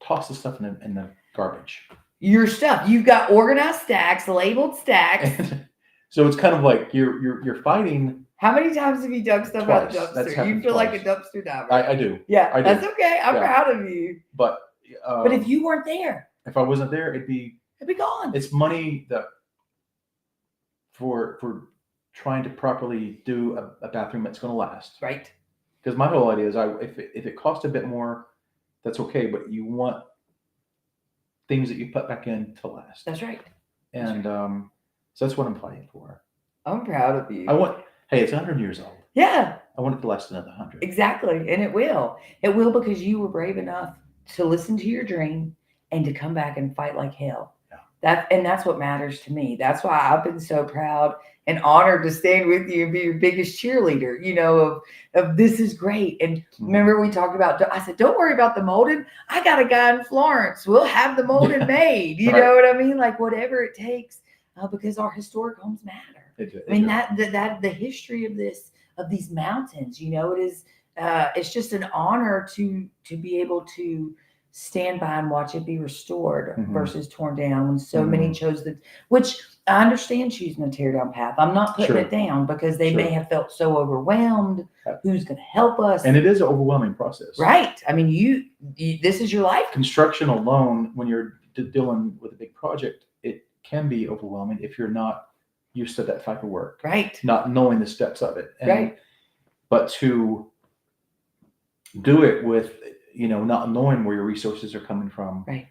tossed the stuff in the garbage. Your stuff. You've got organized stacks, labeled stacks. So it's kind of like you're fighting. How many times have you dug stuff out of the Twice. That's dumpster? You happened feel like a twice. dumpster diver. I do. Yeah, I do. that's okay. I'm Yeah. proud of you. But If you weren't there, if I wasn't there, it'd be gone. it's money that for trying to properly do a bathroom that's going to last. Right. Because my whole idea is, if it costs a bit more, that's okay. But you want things that you put back in to last. That's right. And so that's what I'm fighting for. I'm proud of you. Hey, it's 100 years old. Yeah, I want it to last another 100. exactly. And it will. It will, because you were brave enough to listen to your dream and to come back and fight like hell. Yeah. That's what matters to me. That's why I've been so proud and honored to stand with you and be your biggest cheerleader, of this is great. And remember, we talked about, I said, don't worry about the molding. I got a guy in Florence. We'll have the molding made. You know what I mean? Like whatever it takes, because our historic homes matter. I mean, that the history of these mountains, it is, it's just an honor to be able to stand by and watch it be restored versus torn down, when so many chose which I understand, choosing a tear down path. I'm not putting it down, because they may have felt so overwhelmed. Who's going to help us? And it is an overwhelming process. Right. I mean, you this is your life. Construction alone, when you're dealing with a big project, it can be overwhelming if you're not used to that type of work. Right. Not knowing the steps of it. Right. But to do it with, not knowing where your resources are coming from. Right.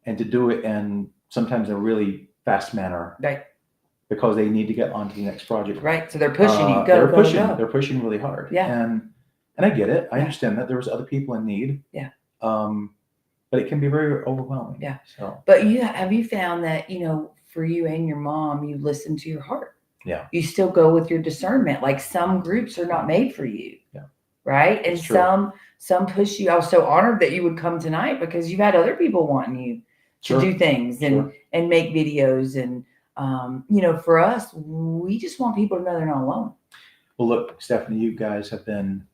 And to do it in sometimes a really fast manner. Right. Because they need to get on to the next project. Right. So they're pushing you. They're pushing really hard. Yeah. And I get it. I understand that there was other people in need. Yeah. But it can be very overwhelming. Yeah. So. But have you found that, for you and your mom, you listen to your heart? Yeah. You still go with your discernment. Like some groups are not made for you. Yeah. Right. And some push you. I was so honored that you would come tonight, because you've had other people wanting you to do things and make videos. And, for us, we just want people to know they're not alone. Well, look, Stephanie, you guys have been,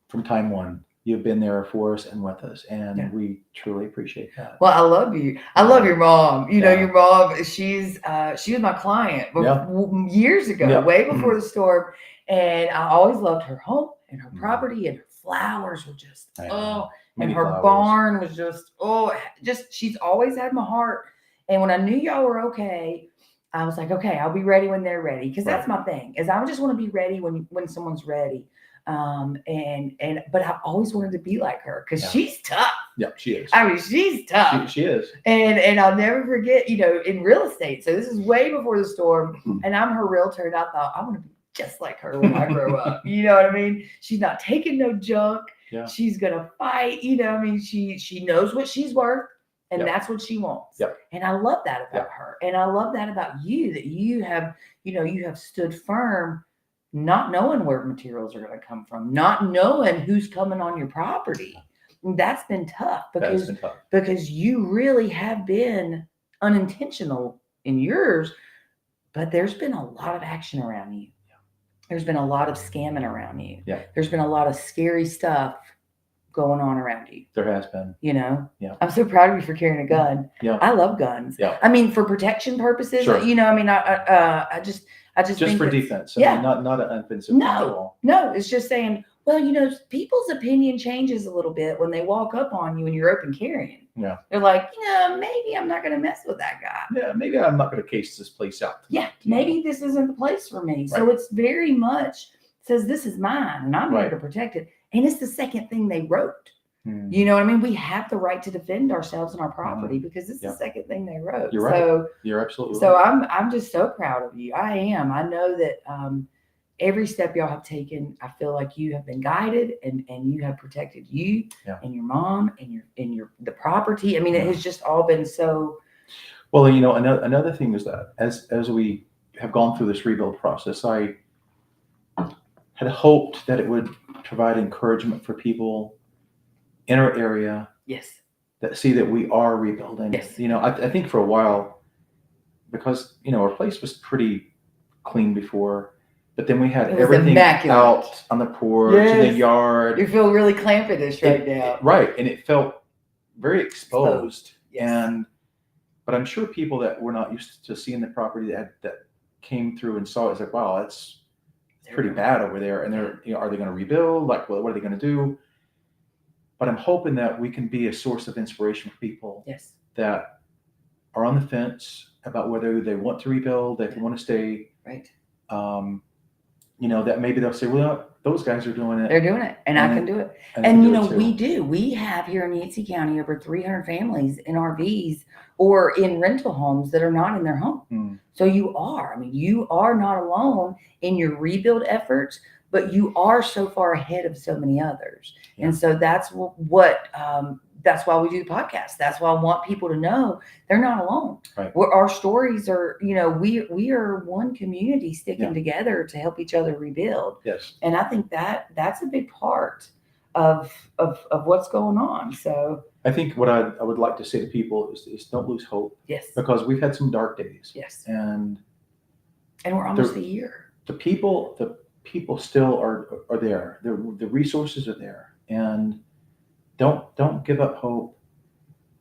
from time one, you've been there for us and with us, and we truly appreciate that. Well, I love you. I love your mom. Your mom, she was my client years ago, way before the storm. And I always loved her home and her property, and her flowers were just, and her barn was just, she's always had my heart. And when I knew y'all were okay, I was like, okay, I'll be ready when they're ready. Because that's my thing, is I just want to be ready when someone's ready. But I've always wanted to be like her, because she's tough. Yeah, she is. I mean, she's tough. She is. And I'll never forget, in real estate. So this is way before the storm, and I'm her realtor, and I thought, I want to be just like her when I grow up. You know what I mean? She's not taking no junk. Yeah. She's gonna fight. She knows what she's worth, and that's what she wants. Yep. And I love that about her, and I love that about you, that you have, you have stood firm, not knowing where materials are going to come from, not knowing who's coming on your property. And that's been tough, because you really have been unintentional in yours, but there's been a lot of action around you. There's been a lot of scamming around you. Yeah. There's been a lot of scary stuff going on around you. There has been. Yeah. I'm so proud of you for carrying a gun. Yeah. I love guns. Yeah. I mean, for protection purposes, Sure. I just think for defense. Yeah. Not an offensive. No, it's just saying, well, people's opinion changes a little bit when they walk up on you and you're open carrying. Yeah. They're like, maybe I'm not going to mess with that guy. Yeah, maybe I'm not going to case this place out. Yeah, maybe this isn't the place for me. Right. So it's very much says, this is mine, and I'm here to protect it. And it's the second thing they wrote. You know what I mean? We have the right to defend ourselves and our property, because it's the second thing they wrote. You're right. You're absolutely right. So right. I'm just so proud of you. I am. I know that every step y'all have taken, I feel like you have been guided and you have protected you and your mom and your the property. I mean, it has just all been so. Well, you know, another thing is that as we have gone through this rebuild process, I had hoped that it would provide encouragement for people in our area Yes. that see that we are rebuilding. Yes. You know, I think for a while, because, you know, our place was pretty clean before, but then we had It was everything immaculate. out on the porch in the Yes. yard. You feel really Clampettish right now. Right. And it felt very exposed. Yes. But I'm sure people that were not used to seeing the property that came through and saw it, it's like, wow, it's pretty bad over there. And they're, you know, are they going to rebuild? Like, what are they going to do? But I'm hoping that we can be a source of inspiration for people Yes. that are on the fence about whether they want to rebuild, they want to stay. Right. You know, that maybe they'll say, well, those guys are doing it. They're doing it, and I can do it. And you know, we do. We have here in Yancey County over 300 families in RVs or in rental homes that are not in their home. So you are not alone in your rebuild efforts, but you are so far ahead of so many others. And so that's that's why we do the podcast. That's why I want people to know they're not alone. Right. Our stories are, you know, we are one community sticking together to help each other rebuild. Yes. And I think that's a big part of what's going on. So I think what I would like to say to people is don't lose hope. Yes. Because we've had some dark days. Yes. And we're almost a year. The people still are there. The resources are there. And don't give up hope.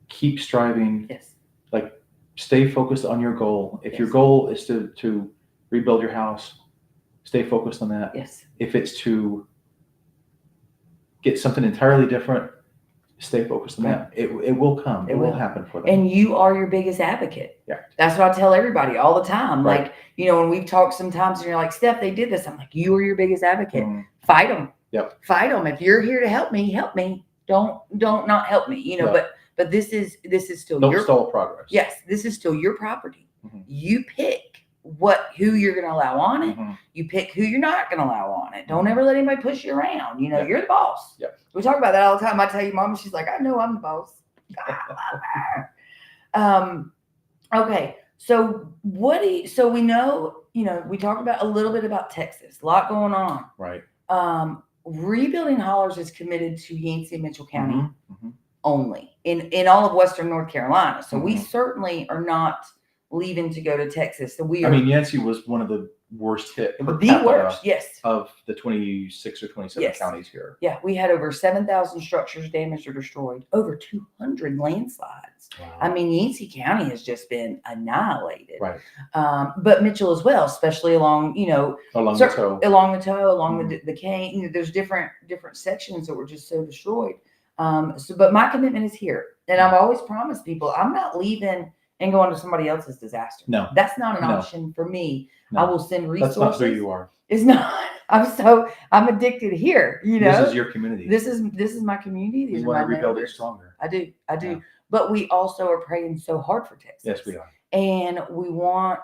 Keep striving. Yes. Like, stay focused on your goal. If your goal is to rebuild your house, stay focused on that. Yes. If it's to get something entirely different, stay focused on that. It will come. It will happen for them. And you are your biggest advocate. Yeah. That's what I tell everybody all the time. Right. Like, you know, when we've talked sometimes and you're like, Steph, they did this. I'm like, you are your biggest advocate. Fight them. Yep. Fight them. If you're here to help me, help me. Don't not help me. You know, but this is still don't stall progress. Yes, this is still your property. You pick who you're going to allow on it. You pick who you're not going to allow on it. Don't ever let anybody push you around. You know, you're the boss. Yep. We talk about that all the time. I tell you, Mom, she's like, I know I'm the boss. Okay. So so we know, you know, we talked about a little bit about Texas, a lot going on. Right. Rebuilding Hollers is committed to Yancey and Mitchell County only in all of Western North Carolina. So we certainly are not leaving to go to Texas. So I mean, Yancey was one of the worst hit per the worst, yes, of the 26 or 27 counties here. Yeah, we had over 7,000 structures damaged or destroyed, over 200 landslides. Wow. I mean, Yancey County has just been annihilated. Right. But Mitchell as well, especially along, you know, along the toe, along the cane. You know, there's different sections that were just so destroyed. But my commitment is here, and I've always promised people I'm not leaving and going to somebody else's disaster. No, that's not an option for me. No. I will send resources. That's not who you are. It's not. I'm addicted here. You know, this is your community. This is my community. These are my rebuild it stronger. I do. Yeah. But we also are praying so hard for Texas. Yes, we are. And we want,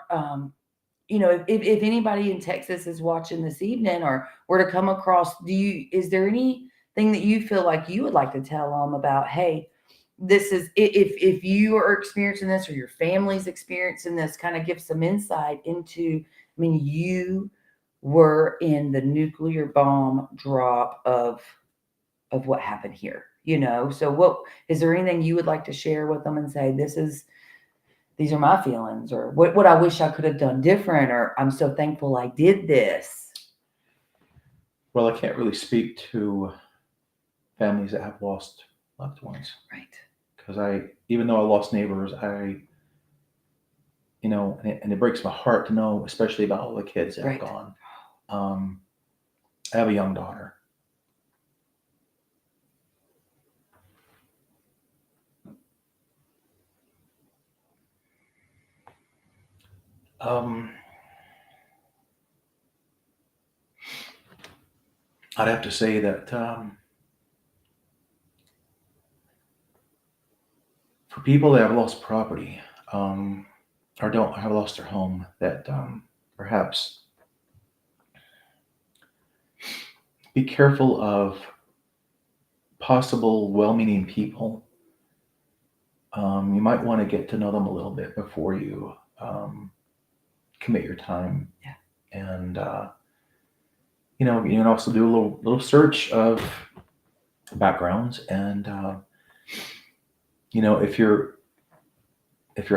you know, if anybody in Texas is watching this evening or were to come across, is there anything that you feel like you would like to tell them about? Hey, this is if you are experiencing this or your family's experiencing this, kind of give some insight into. I mean, you were in the nuclear bomb drop of what happened here, you know. So what is there anything you would like to share with them and say, these are my feelings, or what I wish I could have done different, or I'm so thankful I did this? Well, I can't really speak to families that have lost loved ones. Right. Because even though I lost neighbors, you know, and it breaks my heart to know, especially about all the kids that have gone. I have a young daughter. I'd have to say that for people that have lost property or don't have lost their home, that perhaps be careful of possible well-meaning people. You might want to get to know them a little bit before you commit your time. Yeah. And you can also do a little search of backgrounds, and if you're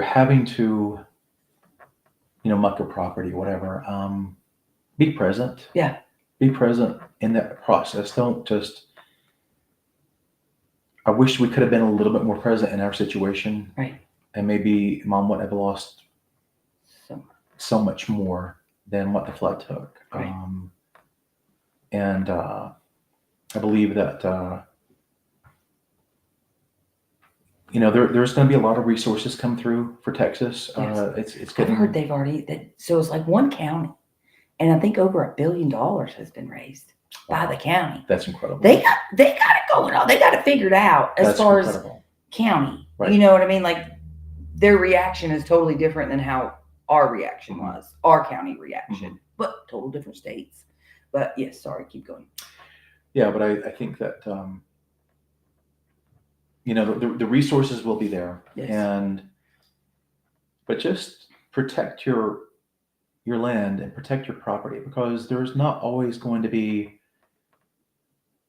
having to muck a property, whatever, be present. Yeah. Be present in that process. Don't just. I wish we could have been a little bit more present in our situation. Right. And maybe Mom wouldn't have lost So much more than what the flood took. Right. And I believe that there's going to be a lot of resources come through for Texas. Yes. It's I've getting. heard they've already so it's like one county, and I think over $1 billion has been raised by the county. That's incredible. They got it going on. They got it figured out as far as county. Right. You know what I mean? Like their reaction is totally different than how our reaction was, our county reaction, but total different states. But yes, sorry, keep going. Yeah, but I think that the resources will be there, Yes. but just protect your land and protect your property, because there's going to be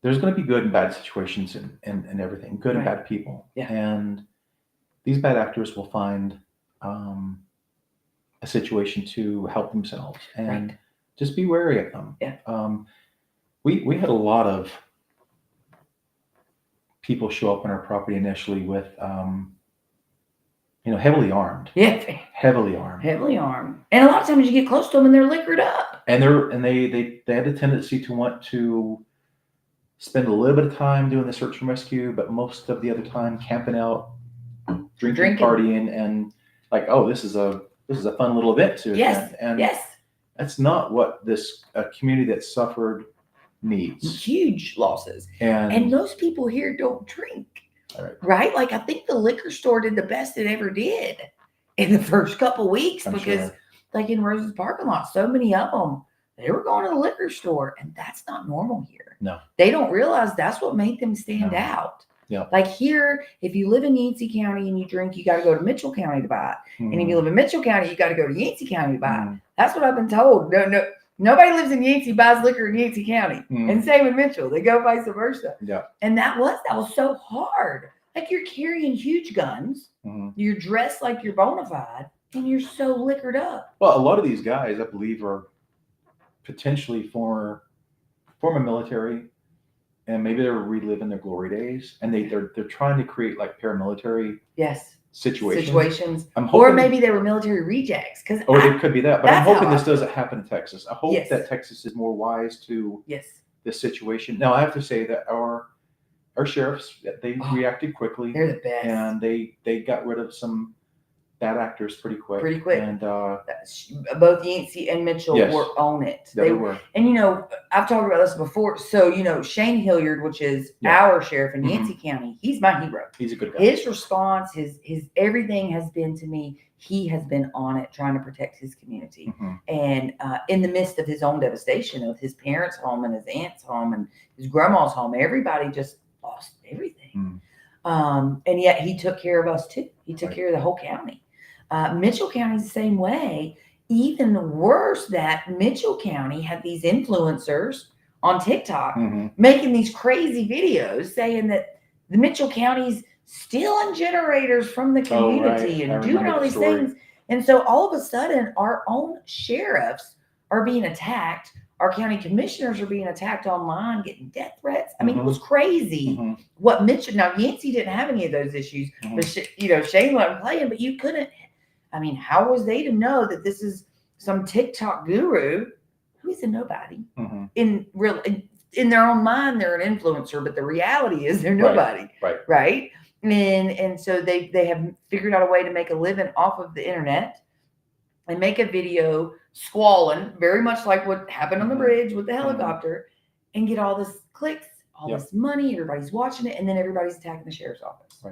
good and bad situations and everything, good and bad people. Yeah. And these bad actors will find a situation to help themselves, and just be wary of them. Yeah. We had a lot of people show up on our property initially with heavily armed. Yeah. Heavily armed. And a lot of times you get close to them and they're liquored up. And they had a tendency to want to spend a little bit of time doing the search and rescue, but most of the other time camping out, drinking. Partying, and like, oh, this is a fun little event to attend. And that's not what this community that suffered needs. Huge losses. And most people here don't drink. Right? Like I think the liquor store did the best it ever did in the first couple weeks, because like in Rose's parking lot, so many of them, they were going to the liquor store, and that's not normal here. No. They don't realize that's what made them stand out. Yeah. Like here, if you live in Yancey County and you drink, you got to go to Mitchell County to buy it. And if you live in Mitchell County, you got to go to Yancey County to buy it. That's what I've been told. No, nobody lives in Yancey buys liquor in Yancey County. And same with Mitchell. They go vice versa. Yeah. And that was so hard. Like you're carrying huge guns. You're dressed like you're bona fide, and you're so liquored up. Well, a lot of these guys, I believe, are potentially former military, and maybe they're reliving their glory days, and they're trying to create like paramilitary situations. Or maybe they were military rejects. Or it could be that. But I'm hoping this doesn't happen in Texas. I hope that Texas is more wise to this situation. Now, I have to say that our sheriffs, they reacted quickly. They're the best. And they got rid of some bad actors pretty quick. And both Yancey and Mitchell were on it. They were. And I've talked about this before. So Shane Hilliard, which is our sheriff in Yancey County, he's my hero. He's a good guy. His response, his everything has been to me. He has been on it, trying to protect his community, and in the midst of his own devastation of his parents' home and his aunt's home and his grandma's home, everybody just lost everything. And yet he took care of us too. He took care of the whole county. Mitchell County's the same way. Even worse, that Mitchell County had these influencers on TikTok making these crazy videos saying that the Mitchell County's stealing generators from the community and doing all these things. And so all of a sudden, our own sheriffs are being attacked. Our county commissioners are being attacked online, getting death threats. I mean, it was crazy. What Mitchell, now Yancey didn't have any of those issues, but Shane wasn't playing, but you couldn't. I mean, how was they to know that this is some TikTok guru who is a nobody? In their own mind, they're an influencer, but the reality is they're nobody. Right. And so they have figured out a way to make a living off of the internet and make a video squalling, very much like what happened on the bridge with the helicopter, and get all this clicks, all this money, everybody's watching it, and then everybody's attacking the sheriff's office.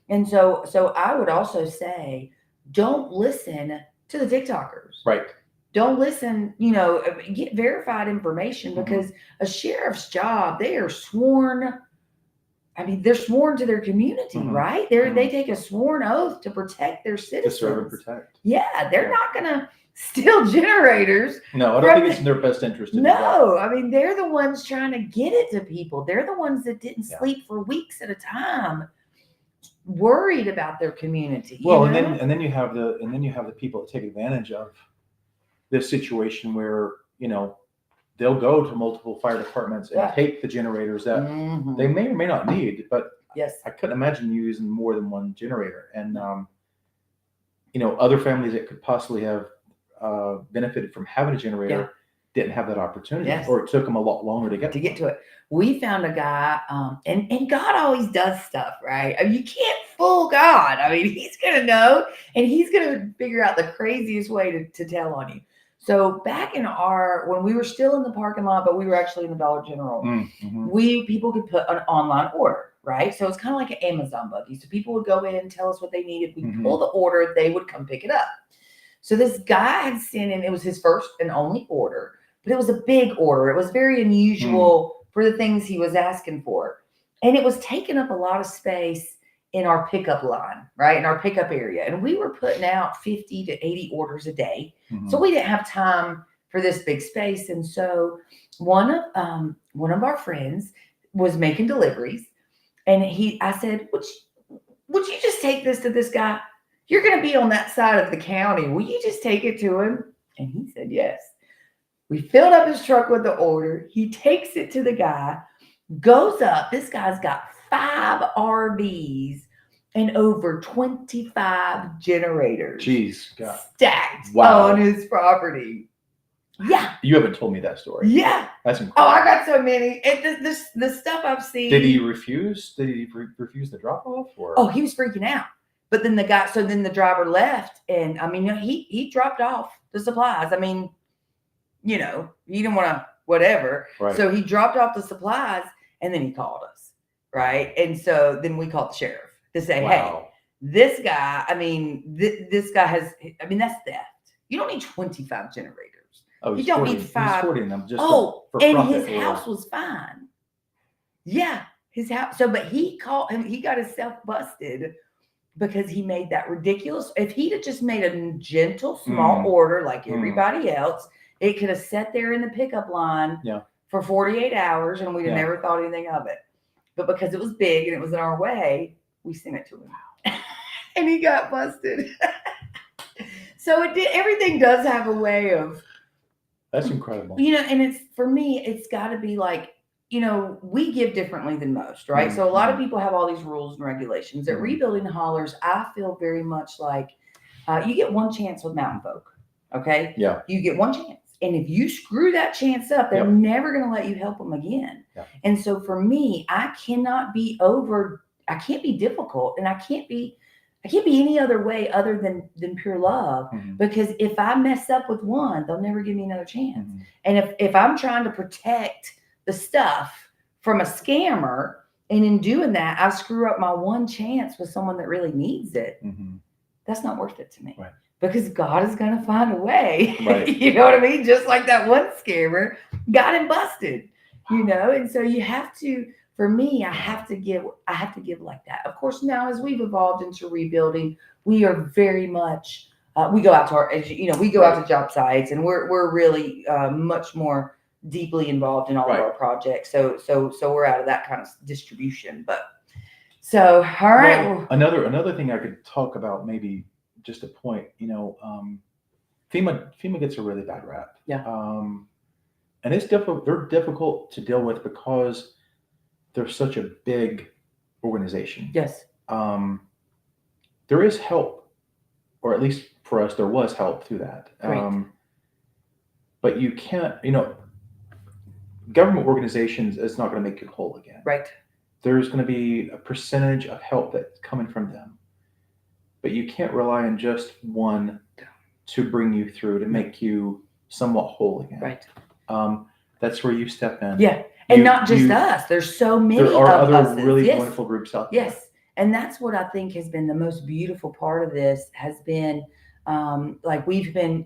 And so I would also say, don't listen to the TikTokers. Don't listen, get verified information, because a sheriff's job, they are sworn. I mean, they're sworn to their community, right? They take a sworn oath to protect their citizens. To serve and protect. Yeah, they're not going to steal generators. No, I don't think it's in their best interest to do that. No, I mean, they're the ones trying to get it to people. They're the ones that didn't sleep for weeks at a time, worried about their community. Well, and then you have the people that take advantage of this situation where, they'll go to multiple fire departments and take the generators that they may or may not need, but I couldn't imagine you using more than one generator. And, other families that could possibly have benefited from having a generator didn't have that opportunity, or it took them a lot longer to get to it. We found a guy, and God always does stuff, right? I mean, you can't fool God. I mean, he's going to know, and he's going to figure out the craziest way to tell on you. So back when we were still in the parking lot, but we were actually in the Dollar General, people could put an online order, right? So it's kind of like an Amazon buggy. So people would go in and tell us what they needed. We'd pull the order, they would come pick it up. So this guy had sent in, it was his first and only order, but it was a big order. It was very unusual for the things he was asking for. And it was taking up a lot of space in our pickup line, right? In our pickup area. And we were putting out 50 to 80 orders a day. So we didn't have time for this big space. And so one of our friends was making deliveries. And I said, would you just take this to this guy? You're going to be on that side of the county. Will you just take it to him? And he said, yes. We filled up his truck with the order. He takes it to the guy, goes up. This guy's got 5 RVs and over 25 generators. Jeez, God. Stacked on his property. Yeah. You haven't told me that story. Yeah. That's incredible. Oh, I got so many. The stuff I've seen. Did he refuse? Did he refuse the drop off? Or? Oh, he was freaking out. But then the driver left, and I mean, he dropped off the supplies. I mean, he didn't want to whatever. Right. So he dropped off the supplies, and then he called us, right? And so then we called the sheriff to say, hey, this guy, this guy has, that's theft. You don't need 25 generators. Oh, you don't need 5. He's hoarding them just for and profit, his house was fine. Yeah, his house. So, but he called him. He got himself busted because he made that ridiculous. If he'd have just made a gentle, small order like everybody else, it could have sat there in the pickup line for 48 hours, and we'd have never thought anything of it. But because it was big and it was in our way, we sent it to him, and he got busted. So everything does have a way of. That's incredible. And for me, it's got to be like, we give differently than most, right? So a lot of people have all these rules and regulations. At Rebuilding Hollers, I feel very much like you get one chance with mountain folk, okay? Yeah. You get one chance. And if you screw that chance up, they're never going to let you help them again. Yeah. And so for me, I can't be difficult, and I can't be any other way other than pure love, because if I mess up with one, they'll never give me another chance. And if I'm trying to protect the stuff from a scammer, and in doing that, I screw up my one chance with someone that really needs it, that's not worth it to me. Right. Because God is going to find a way. Right. You know what I mean? Just like that one scammer got him busted, and so you have to. For me, I have to give like that. Of course, now as we've evolved into rebuilding, we are very much, we go out to we go out to job sites, and we're really much more deeply involved in all of our projects. So we're out of that kind of distribution. But all right. Well, another thing I could talk about, maybe just a point, FEMA gets a really bad rap. Yeah. And it's difficult. They're difficult to deal with because they're such a big organization. Yes. There is help, or at least for us, there was help through that. Right. But you can't, government organizations is not going to make you whole again. Right. There's going to be a percentage of help that's coming from them, but you can't rely on just one to bring you through, to make you somewhat whole again. Right. That's where you step in. Yeah. And not just us. There's so many there are other us. Really wonderful groups out there. Yes. And that's what I think has been the most beautiful part of this, has been like we've been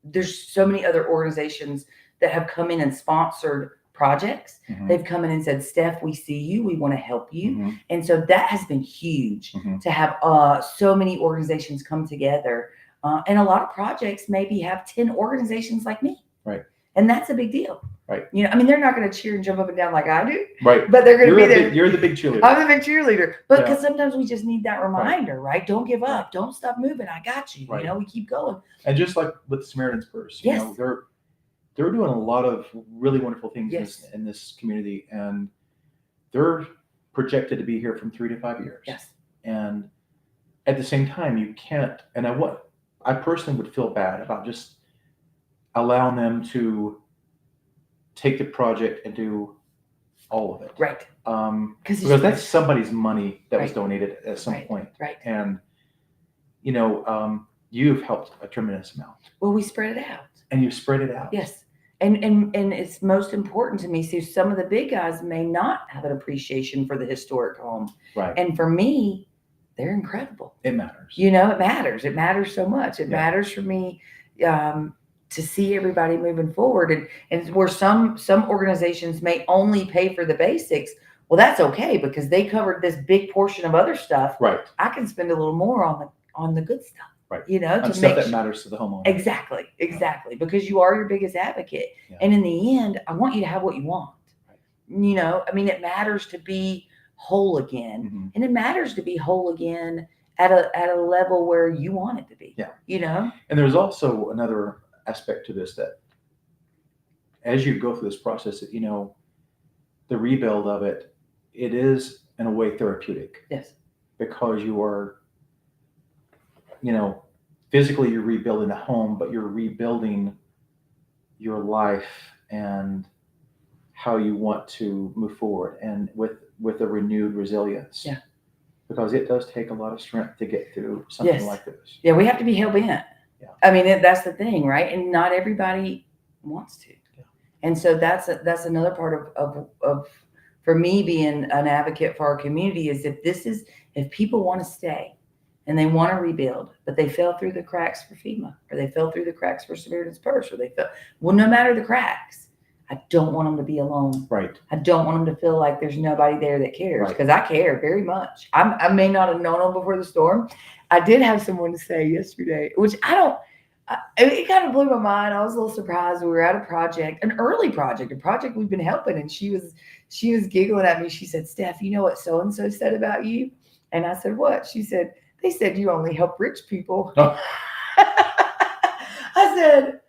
there's so many other organizations that have come in and sponsored projects. Mhm. They've come in and said, Steph, we see you, we want to help you. Mhm. And so that has been huge Mhm. to have so many organizations come together. And a lot of projects maybe have 10 organizations like me. Right. And that's a big deal. Right. You know, I mean, they're not going to cheer and jump up and down like I do. Right. But they're going to be there. You're the big cheerleader. I'm the big cheerleader. But Yeah. because sometimes we just need that reminder, right? Don't give up. Right. Don't stop moving. I got you. Right. You know, we keep going. And just like with the Samaritan's Purse, you Yes. know, they're doing a lot of really wonderful things Yes. in this community, and they're projected to be here from 3 to 5 years. Yes. And at the same time, you can't. And I personally would feel bad about just allowing them to take the project and do all of it. Right. Because that's somebody's money that was Right. donated at some Right. point. Right. And, you know, you've helped a tremendous amount. Well, we spread it out. And you spread it out. Yes. And it's most important to me. So some of the big guys may not have an appreciation for the historic home. Right. And for me, they're incredible. It matters. You know, it matters. It matters so much. It Yeah. matters for me to see everybody moving forward. And where some organizations may only pay for the basics, well, that's okay because they covered this big portion of other stuff. Right. I can spend a little more on the good stuff. Right. You know, And to stuff make that matters to the homeowner. Exactly. Because you are your biggest advocate. Yeah. And in the end, I want you to have what you want. Right. You know, I mean, it matters to be whole again. Mhm. And it matters to be whole again at a level where you want it to be. Yeah. You know? And there's also another aspect to this that as you go through this process, you know, the rebuild of it is in a way therapeutic. Yes. Because you are, you know, physically you're rebuilding a home, but you're rebuilding your life and how you want to move forward, and with a renewed resilience. Yeah. Because it does take a lot of strength to get through something Yes. like this. Yeah, we have to be hell bent. Yeah. I mean, that's the thing, right? And not everybody wants to. Yeah. And so that's another part of for me being an advocate for our community is if people want to stay and they want to rebuild, but they fell through the cracks for FEMA, or they fell through the cracks for Samaritan's Purse, or no matter the cracks, I don't want them to be alone. Right. I don't want them to feel like there's nobody there that cares, Right. because I care very much. I may not have known them before the storm. I did have someone say yesterday, which it kind of blew my mind. I was a little surprised. We were at an early project, a project we've been helping, and she was giggling at me. She said, Steph, you know what so-and-so said about you? And I said, what? She said, they said you only help rich people. Oh. I said,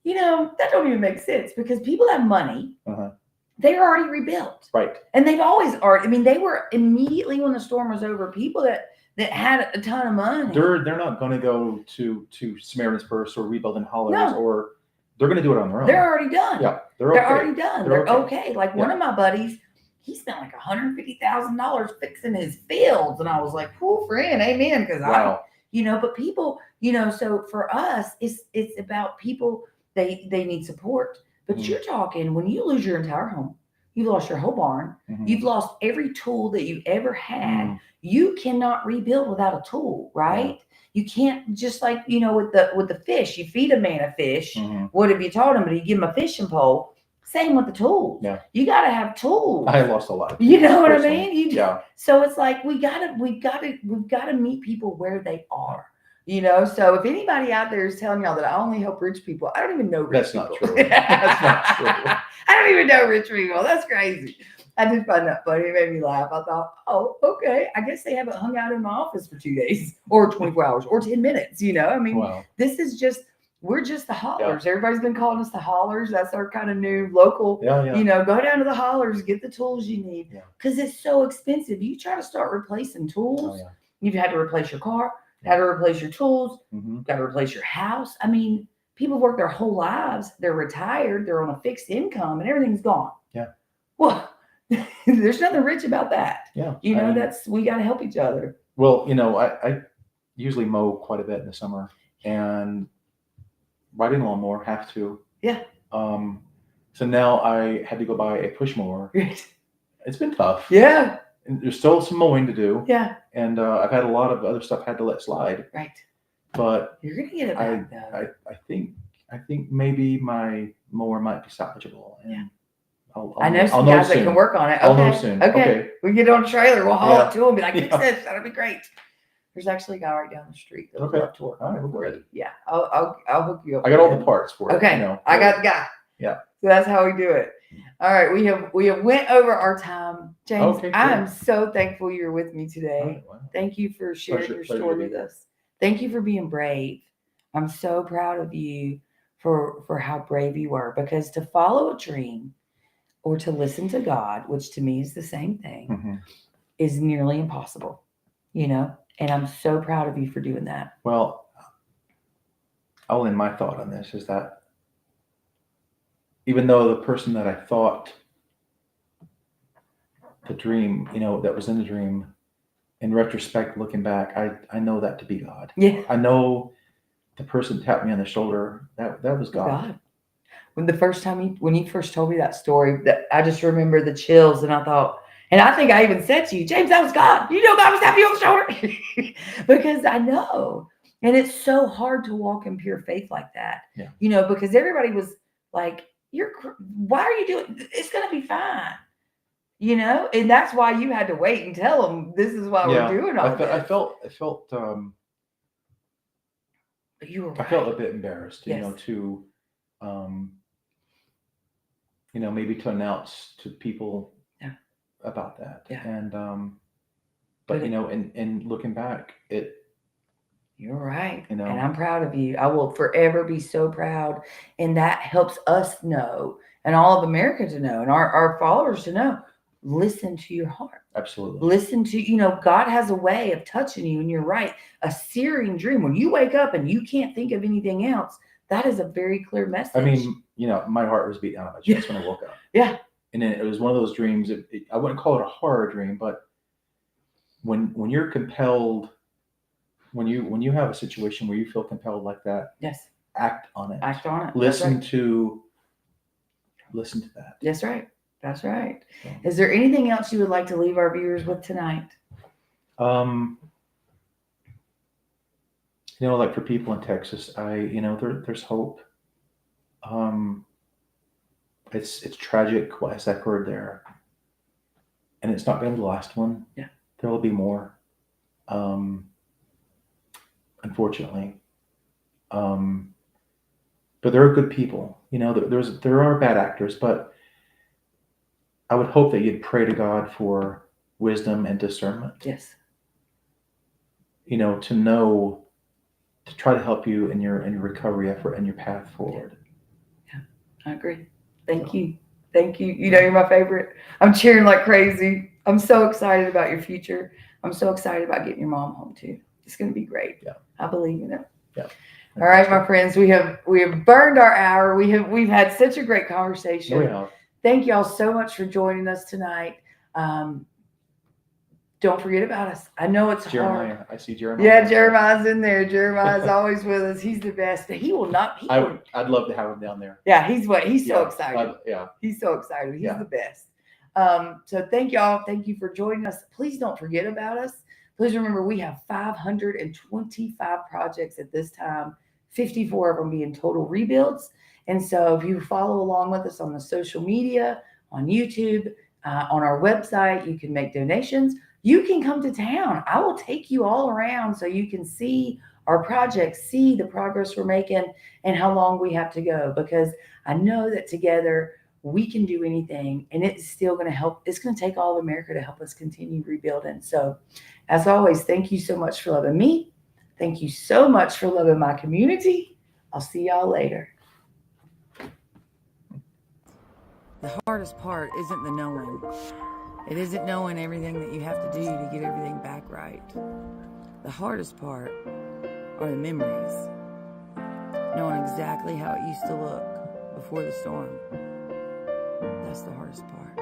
you know, that don't even make sense, because people have money. Uh-huh. They're already rebuilt. Right. And they've always are. I mean, they were immediately when the storm was over, people that had a ton of money. They're not going to go to Samaritan's Purse or rebuilding Hollers, No. or they're going to do it on their own. They're already done. Yeah, They're okay. already done. They're They're okay. okay. Like one of my buddies, he spent like $150,000 fixing his fields. And I was like, cool, friend, amen. Because Wow. but people, so for us, it's about people, they need support. But Mhm. you're talking, when you lose your entire home, you've lost your whole barn, Mhm. you've lost every tool that you ever had. Mhm. You cannot rebuild without a tool, right? You can't, just like, with the fish, you feed a man a fish. Mhm. What have you taught him? But you give him a fishing pole. Same with the tools. Yeah. You got to have tools. I lost a lot. You know what I personally. mean? Yeah. So it's like we've got to meet people where they are. So if anybody out there is telling y'all that I only help rich people, I don't even know rich That's people. not true. That's not true. I don't even know rich people. That's crazy. I did find that funny. It made me laugh. I thought, oh, okay. I guess they haven't hung out in my office for 2 days or 24 hours or 10 minutes. I mean, Wow. we're just the Hollers. Yeah. Everybody's been calling us the Hollers. That's our kind of new local, Yeah. Go down to the Hollers, get the tools you need. Because it's so expensive. You try to start replacing tools, you've had to replace your car, had to replace your tools, got to replace your house. I mean, people work their whole lives. They're retired. They're on a fixed income and everything's gone. Yeah. Well, there's nothing rich about that. Yeah. We got to help each other. Well, I usually mow quite a bit in the summer, and riding lawnmower have to. Yeah. So now I had to go buy a push mower. It's been tough. Yeah. And there's still some mowing to do. Yeah. And I've had a lot of other stuff I had to let slide. Right. But you're gonna get it back, though. I think I think maybe my mower might be salvageable. And Yeah. I'll I know some know guys that soon. can work on it. I'll Okay. know soon. Okay. Okay. We get on a trailer. We'll haul Yeah. it to them. Be like, fix Yeah. this. That'll be great. There's actually a guy right down the street that would Okay. love to work on it All right, for good. you. Yeah. I'll hook you up. I got with all him. the parts for it. Okay. You know, I got the guy. Yeah. So that's how we do it. All right. We have went over our time. James, Okay, I great. am so thankful you're with me today. All right, wow. Thank you for sharing Pleasure your to story be with here. us. Thank you for being brave. I'm so proud of you for how brave you were, because to follow a dream or to listen to God, which to me is the same thing, Mm-hmm. is nearly impossible, you know? And I'm so proud of you for doing that. Well, I'll end my thought on this is that even though the person that I thought the dream, that was in the dream, in retrospect, looking back, I know that to be God. Yeah. I know the person tapped me on the shoulder. That was God. When you first told me that story, that I just remember the chills, and I thought, and I think I even said to you, James, that was God. You know, God was tapping you on the shoulder. Because I know. And it's so hard to walk in pure faith like that. Yeah. Because everybody was like, why are you doing, it's going to be fine. And that's why you had to wait and tell them this is why we're doing all this. I felt But you were right. I felt a bit embarrassed, Yes. to maybe to announce to people about that. Yeah. And but and looking back, you're right. And I'm proud of you. I will forever be so proud. And that helps us know, and all of America to know, and our followers to know, listen to your heart. Absolutely. Listen to, God has a way of touching you. And you're right. A searing dream, when you wake up and you can't think of anything else, that is a very clear message. I mean, my heart was beat down on my chest when I woke up. Yeah. And then it was one of those dreams. I wouldn't call it a horror dream, but when you're compelled, when you have a situation where you feel compelled like that, yes, act on it. Act on it. Listen to that. That's right. That's right. So, is there anything else you would like to leave our viewers with tonight? Like for people in Texas, there's hope. It's tragic what has occurred there, and it's not going to be the last one. Yeah, there will be more. Unfortunately, but there are good people. There are bad actors, but I would hope that you'd pray to God for wisdom and discernment. Yes. To try to help you in your recovery effort and your path forward. Yeah, I agree. Thank you. You're my favorite. I'm cheering like crazy. I'm so excited about your future. I'm so excited about getting your mom home too. It's going to be great. Yeah, I believe in it. Yeah. All right, my friends, we have burned our hour. We've had such a great conversation. Oh, yeah. Thank y'all so much for joining us tonight. Don't forget about us. I know it's Jeremiah. hard. I see Jeremiah. Yeah, Jeremiah's in there. Jeremiah's always with us. He's the best. He will not. I'd love to have him down there. Yeah, he's so excited. Yeah. He's so excited. He's Yeah. the best. So thank y'all. Thank you for joining us. Please don't forget about us. Please remember we have 525 projects at this time, 54 of them being total rebuilds. And so if you follow along with us on the social media, on YouTube, on our website, you can make donations. You can come to town. I will take you all around so you can see our projects, see the progress we're making, and how long we have to go. Because I know that together we can do anything, and it's still going to help. It's going to take all of America to help us continue rebuilding. So, as always, thank you so much for loving me. Thank you so much for loving my community. I'll see y'all later. The hardest part isn't the knowing. It isn't knowing everything that you have to do to get everything back right. The hardest part are the memories. Knowing exactly how it used to look before the storm. That's the hardest part.